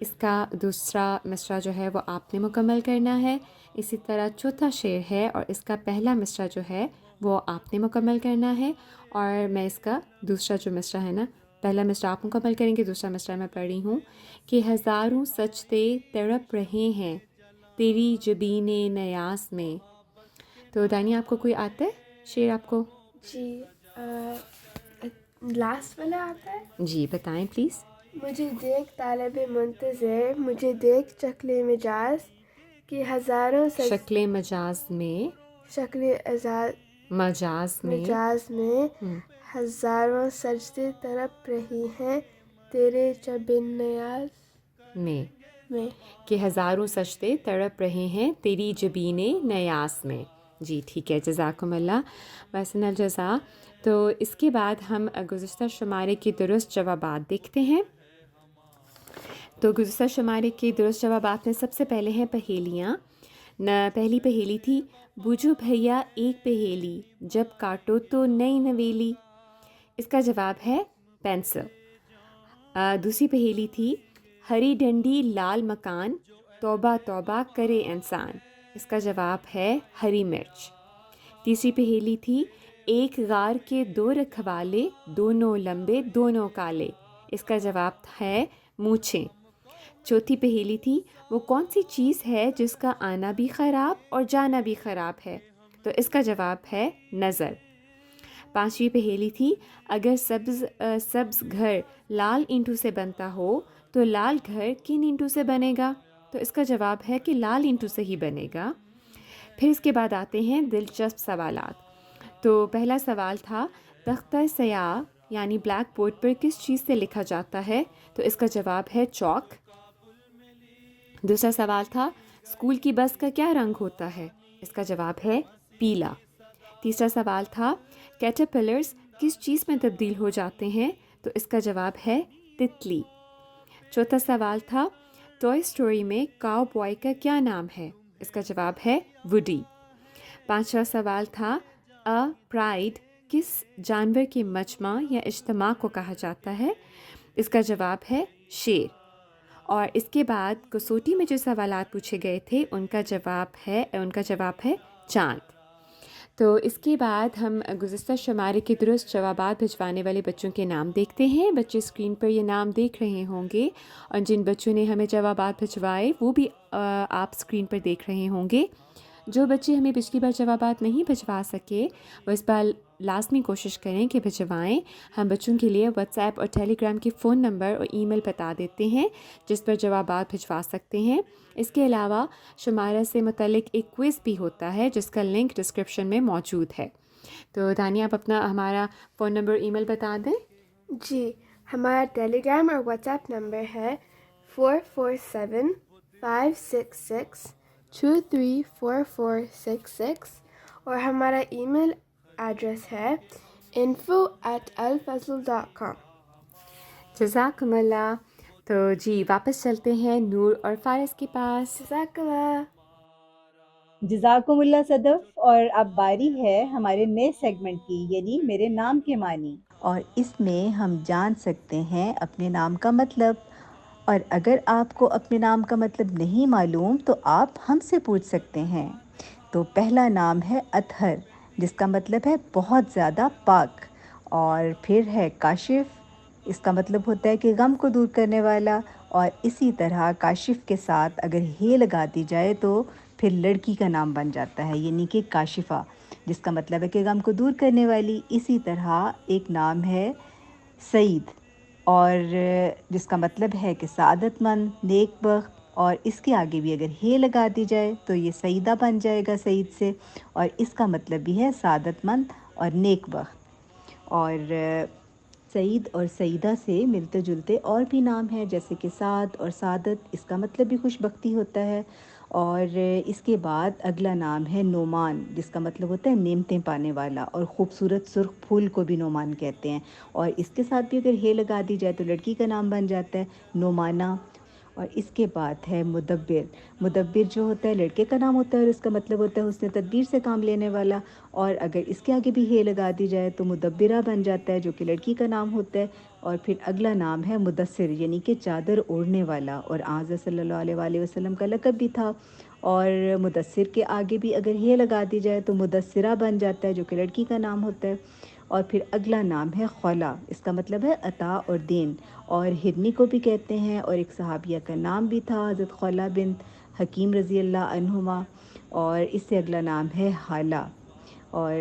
اس کا دوسرا مصرع جو ہے وہ آپ نے مکمل کرنا ہے. اسی طرح چوتھا شعر ہے اور اس کا پہلا مصرع جو ہے وہ آپ نے مکمل کرنا ہے. اور میں اس کا دوسرا جو مصرع ہے نا، پہلا مصرع آپ مکمل کریں گے، دوسرا مصرع میں پڑھ رہی ہوں کہ ہزاروں سجدے تڑپ رہے ہیں تیری جبین نیاز میں. تو دانیہ آپ کو کوئی آتا ہے شعر آپ کو؟ جی لاسٹ والا آتا ہے. جی بتائیں پلیز. مجھے دیکھ طالب منتظر، مجھے دیکھ شکل مجاز کہ ہزاروں شکل مجاز میں مجاز میں ہزاروں سجدے تڑپ رہی ہیں تیرے جبین نیاز میں. کہ ہزاروں سجدے تڑپ رہے ہیں تیری جبین نیاز میں. جی ٹھیک ہے. جزاکم اللہ وحسن الجزا. تو اس کے بعد ہم گزشتہ شمارے کے درست جوابات دیکھتے ہیں. تو گزشتہ شمارے کے درست جوابات میں سب سے پہلے ہیں پہیلیاں. پہلی پہیلی تھی بوجھو بھیا ایک پہیلی جب کاٹو تو نئی نویلی. اس کا جواب ہے پینسل. دوسری پہیلی تھی ہری ڈنڈی لال مکان توبہ توبہ کرے انسان. اس کا جواب ہے ہری مرچ. تیسری پہیلی تھی ایک غار کے دو رکھوالے دونوں لمبے دونوں کالے. اس کا جواب ہے مونچھیں. چوتھی پہیلی تھی وہ کون سی چیز ہے جس کا آنا بھی خراب اور جانا بھی خراب ہے. تو اس کا جواب ہے نظر. پانچویں پہیلی تھی اگر سبز گھر لال اینٹوں سے بنتا ہو تو لال گھر کن اینٹوں سے بنے گا. تو اس کا جواب ہے کہ لال اینٹوں سے ہی بنے گا. پھر اس کے بعد آتے ہیں دلچسپ سوالات. تو پہلا سوال تھا تختہ سیاہ یعنی بلیک بورڈ پر کس چیز سے لکھا جاتا ہے. تو اس کا جواب ہے چاک. دوسرا سوال تھا اسکول کی بس کا کیا رنگ ہوتا ہے. اس کا جواب ہے پیلا. تیسرا سوال تھا کیٹرپلرز کس چیز میں تبدیل ہو جاتے ہیں. تو اس کا جواب ہے تتلی. چوتھا سوال تھا ٹوئے اسٹوری میں کاؤ بوائے کا کیا نام ہے. اس کا جواب ہے وڈی. پانچواں سوال تھا پرائڈ کس جانور کے مجمع یا اجتماع کو کہا جاتا ہے. اس کا جواب ہے شیر. اور اس کے بعد کسوٹی میں جو سوالات پوچھے گئے تھے ان کا جواب ہے چاند. تو اس کے بعد ہم گزشتہ شمارے کے درست جوابات بھجوانے والے بچوں کے نام دیکھتے ہیں. بچے اسکرین پر یہ نام دیکھ رہے ہوں گے اور جن بچوں نے ہمیں جوابات بھجوائے وہ بھی آپ اسکرین پر دیکھ رہے ہوں گے. جو بچے ہمیں پچھلی بار جوابات نہیں بھجوا سکے وہ اس بار لازمی کوشش کریں کہ بھجوائیں. ہم بچوں کے لیے واٹس ایپ اور ٹیلی گرام کے فون نمبر اور ای میل بتا دیتے ہیں جس پر جوابات بھجوا سکتے ہیں. اس کے علاوہ شمارہ سے متعلق ایک کوئز بھی ہوتا ہے جس کا لنک ڈسکرپشن میں موجود ہے. تو دانیہ آپ ہمارا فون نمبر ای میل بتا دیں. جی ہمارا ٹیلی گرام اور واٹس ایپ نمبر ہے 447-566-23446 اور ہمارا ای میل ایڈریس ہے info@alfazl.com. جزاکم اللہ. تو جی واپس چلتے ہیں نور اور فارس کے پاس. جزاک اللہ. جزاکم اللہ صدف. اور اب باری ہے ہمارے نئے سیگمنٹ کی یعنی میرے نام کے معنی. اور اس میں ہم جان سکتے ہیں اپنے نام کا مطلب. اور اگر آپ کو اپنے نام کا مطلب نہیں معلوم تو آپ ہم سے پوچھ سکتے ہیں. تو پہلا نام ہے اطہر جس کا مطلب ہے بہت زیادہ پاک. اور پھر ہے کاشف. اس کا مطلب ہوتا ہے کہ غم کو دور کرنے والا. اور اسی طرح کاشف کے ساتھ اگر ہے لگا دی جائے تو پھر لڑکی کا نام بن جاتا ہے یعنی کہ کاشفہ جس کا مطلب ہے کہ غم کو دور کرنے والی. اسی طرح ایک نام ہے سعید اور جس کا مطلب ہے کہ سعادت مند نیک بخت. اور اس کے آگے بھی اگر ہے لگا دی جائے تو یہ سعیدہ بن جائے گا سعید سے اور اس کا مطلب بھی ہے سعادت مند اور نیک بخت. اور سعید اور سعیدہ سے ملتے جلتے اور بھی نام ہیں جیسے کہ سعد اور سعادت. اس کا مطلب بھی خوش بختی ہوتا ہے. اور اس کے بعد اگلا نام ہے نعمان جس کا مطلب ہوتا ہے نعمتیں پانے والا. اور خوبصورت سرخ پھول کو بھی نعمان کہتے ہیں. اور اس کے ساتھ بھی اگر ہے لگا دی جائے تو لڑکی کا نام بن جاتا ہے نعمانہ. اور اس کے بعد ہے مدبر. مدبر جو ہوتا ہے لڑکے کا نام ہوتا ہے اور اس کا مطلب ہوتا ہے حسن تدبیر سے کام لینے والا. اور اگر اس کے آگے بھی ہے لگا دی جائے تو مدبرہ بن جاتا ہے جو کہ لڑکی کا نام ہوتا ہے. اور پھر اگلا نام ہے مدثر یعنی کہ چادر اوڑھنے والا. اور آنظر صلی اللہ علیہ وآلہ وسلم کا لقب بھی تھا. اور مدثر کے آگے بھی اگر ہے لگا دی جائے تو مدثرہ بن جاتا ہے جو کہ لڑکی کا نام ہوتا ہے. اور پھر اگلا نام ہے خولا. اس کا مطلب ہے عطا اور دین. اور ہرنی کو بھی کہتے ہیں. اور ایک صحابیہ کا نام بھی تھا حضرت خولا بنت حکیم رضی اللہ عنہما. اور اس سے اگلا نام ہے حالہ. اور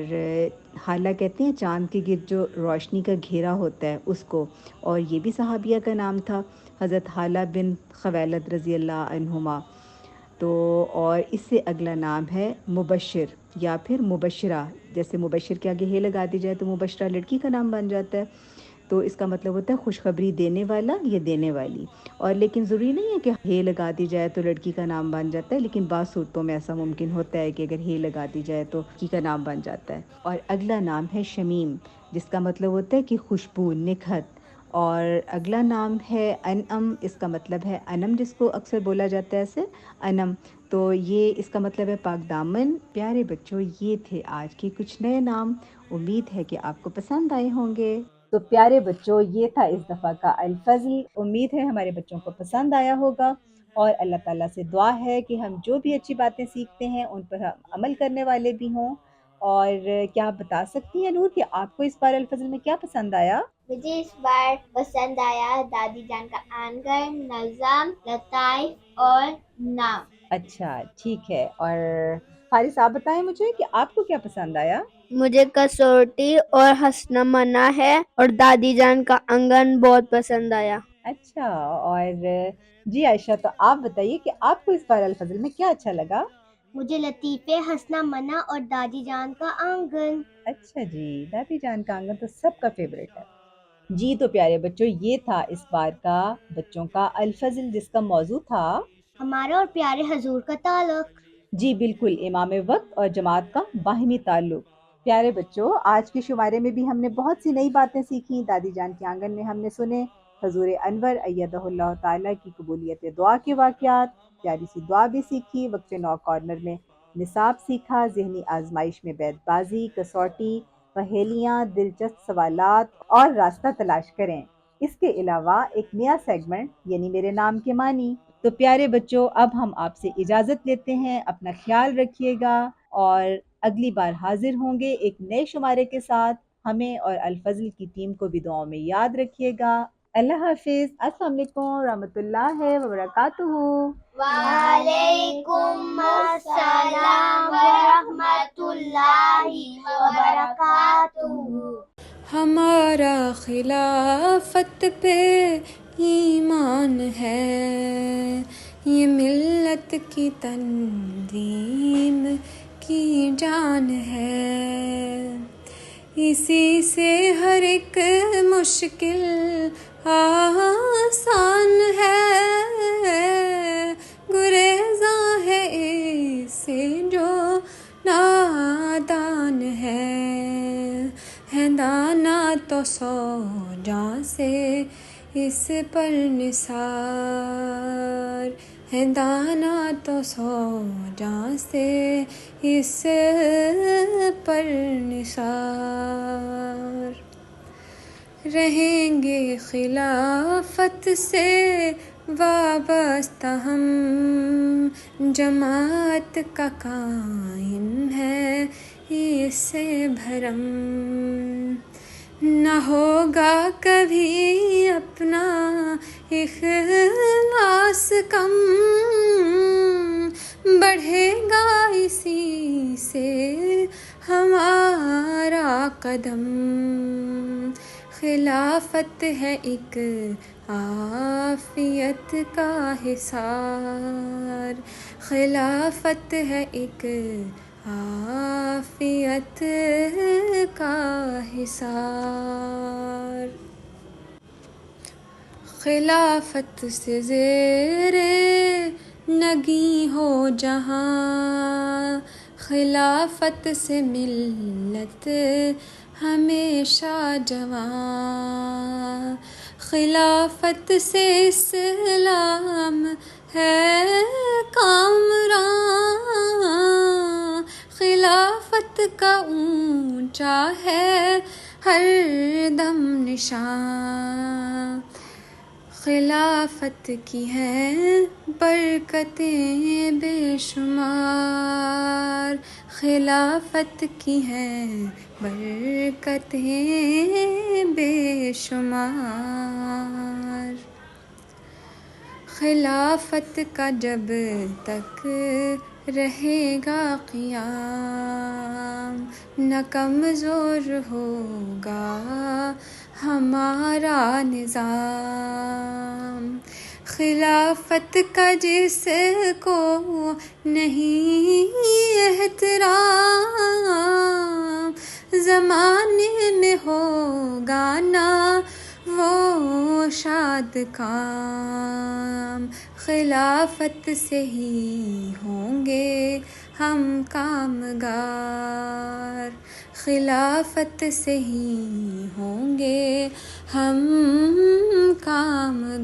حالہ کہتے ہیں چاند کے گرد جو روشنی کا گھیرا ہوتا ہے اس کو. اور یہ بھی صحابیہ کا نام تھا حضرت حالہ بنت خویلد رضی اللہ عنہما. تو اور اس سے اگلا نام ہے مبشر یا پھر مبشرہ. جیسے مبشر کے آگے ہے لگا دی جائے تو مبشرہ لڑکی کا نام بن جاتا ہے. تو اس کا مطلب ہوتا ہے خوشخبری دینے والا یا دینے والی. اور لیکن ضروری نہیں ہے کہ ہے لگا دی جائے تو لڑکی کا نام بن جاتا ہے. لیکن بعض صورتوں میں ایسا ممکن ہوتا ہے کہ اگر ہے لگا دی جائے تو لڑکی کا نام بن جاتا ہے. اور اگلا نام ہے شمیم جس کا مطلب ہوتا ہے کہ خوشبو نکھت. اور اگلا نام ہے انعم، اس کا مطلب ہے انم، جس کو اکثر بولا جاتا ہے ایسے انم، تو یہ اس کا مطلب ہے پاک دامن۔ پیارے بچوں، یہ تھے آج کے کچھ نئے نام، امید ہے کہ آپ کو پسند آئے ہوں گے۔ تو پیارے بچوں، یہ تھا اس دفعہ کا الفضل، امید ہے ہمارے بچوں کو پسند آیا ہوگا، اور اللہ تعالیٰ سے دعا ہے کہ ہم جو بھی اچھی باتیں سیکھتے ہیں ان پر ہم عمل کرنے والے بھی ہوں۔ اور کیا آپ بتا سکتی ہیں نور کہ آپ کو اس بار الفضل میں کیا پسند آیا؟ مجھے اس بار پسند آیا دادی جان کا آنگن، نظم، لطائف اور نام۔ اچھا ٹھیک ہے، اور فارس آپ بتائیں مجھے کہ آپ کو کیا پسند آیا؟ مجھے کسوٹی اور ہنسنا منع ہے اور دادی جان کا آنگن بہت پسند آیا۔ اچھا، اور جی عائشہ، تو آپ بتائیے کہ آپ کو اس بار الفضل میں کیا اچھا لگا؟ مجھے لطیفے، ہنسنا منع اور دادی جان کا آنگن۔ اچھا جی، دادی جان کا آنگن تو سب کا فیوریٹ ہے۔ جی تو پیارے بچوں، یہ تھا اس بار کا بچوں کا الفضل، جس کا موضوع تھا ہمارا اور پیارے حضور کا تعلق۔ جی بالکل، امام وقت اور جماعت کا باہمی تعلق۔ پیارے بچوں، آج کے شمارے میں بھی ہم نے بہت سی نئی باتیں سیکھیں۔ دادی جان کے آنگن میں ہم نے سنے حضور انور ایدہ اللہ تعالیٰ کی قبولیت دعا کے واقعات، پیاری سی دعا بھی سیکھی، وقف 9 کارنر میں نصاب سیکھا، ذہنی آزمائش میں بیت بازی، کسوٹی، پہیلیاں، دلچسپ سوالات اور راستہ تلاش کریں۔ اس کے علاوہ ایک نیا سیگمنٹ یعنی میرے نام کے معنی۔ تو پیارے بچوں، اب ہم آپ سے اجازت لیتے ہیں، اپنا خیال رکھیے گا، اور اگلی بار حاضر ہوں گے ایک نئے شمارے کے ساتھ۔ ہمیں اور الفضل کی ٹیم کو بھی دعاؤں میں یاد رکھیے گا۔ اللہ حافظ، السلام علیکم ورحمۃ اللہ وبرکاتہ۔ وعلیکم السلام ورحمۃ اللہ وبرکاتہ۔ ہمارا خلافت پہ ایمان ہے، یہ ملت کی تنظیم کی جان ہے، اسی سے ہر ایک مشکل آسان ہے، گریزاں ہے اس سے جو نادان ہے دانا تو 100 جاں سے اس پر نثار، ہے دانا تو 100 جاں سے اس پر نثار، رہیں گے خلافت سے وابستہ ہم، جماعت کا قائم ہے اس سے بھرم، نہ ہوگا کبھی اپنا اخلاص کم، بڑھے گا اسی سے ہمارا قدم، خلافت ہے ایک عافیت کا حصار، خلافت ہے ایک عافیت کا حصار، خلافت سے زیر نگی ہو جہاں، خلافت سے ملت ہمیشہ جواں، خلافت سے اسلام ہے کامراں، خلافت کا اونچا ہے ہر دم نشان، خلافت کی ہیں برکتیں بے شمار، خلافت کی ہیں برکتیں بے شمار، خلافت کا جب تک رہے گا قیام، نہ کمزور ہوگا ہمارا نظام، خلافت کا جس کو نہیں احترام، زمانے میں ہوگا نا وہ شاد کام، خلافت سے ہی ہوں گے ہم کامگار، خلافت سے ہی ہوں گے ہم کامگار،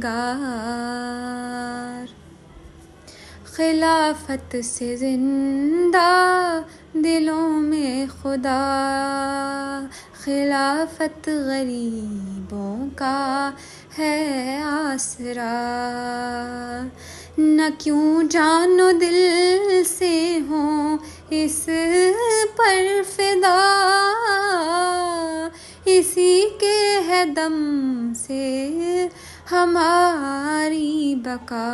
خلافت سے زندہ دلوں میں خدا، خلافت غریبوں کا ہے آسرا، نہ کیوں جان و دل سے ہوں اس پر فدا، اسی کے ہے دم سے ہماری بقا،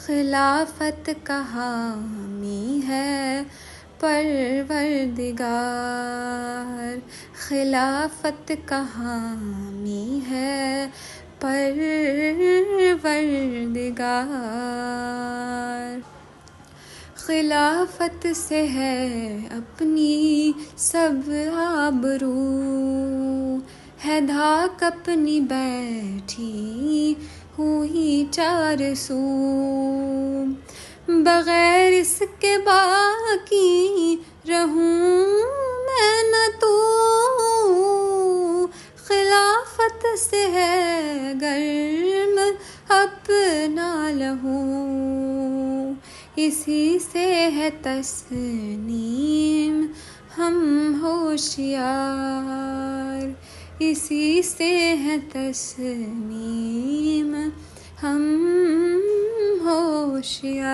خلافت کا حامی ہے پروردگار، خلافت کا حامی ہے پروردگار، خلافت سے ہے اپنی سب آبرو، ہے دھاک اپنی بیٹھی ہوئی چار سو، بغیر اس کے باقی رہوں میں نہ تو، خلافت سے ہے گرم اپنا لہو، اسی سے ہے تسنیم ہم ہوشیار، اسی سے ہے تسنیم ہم ہوشیار۔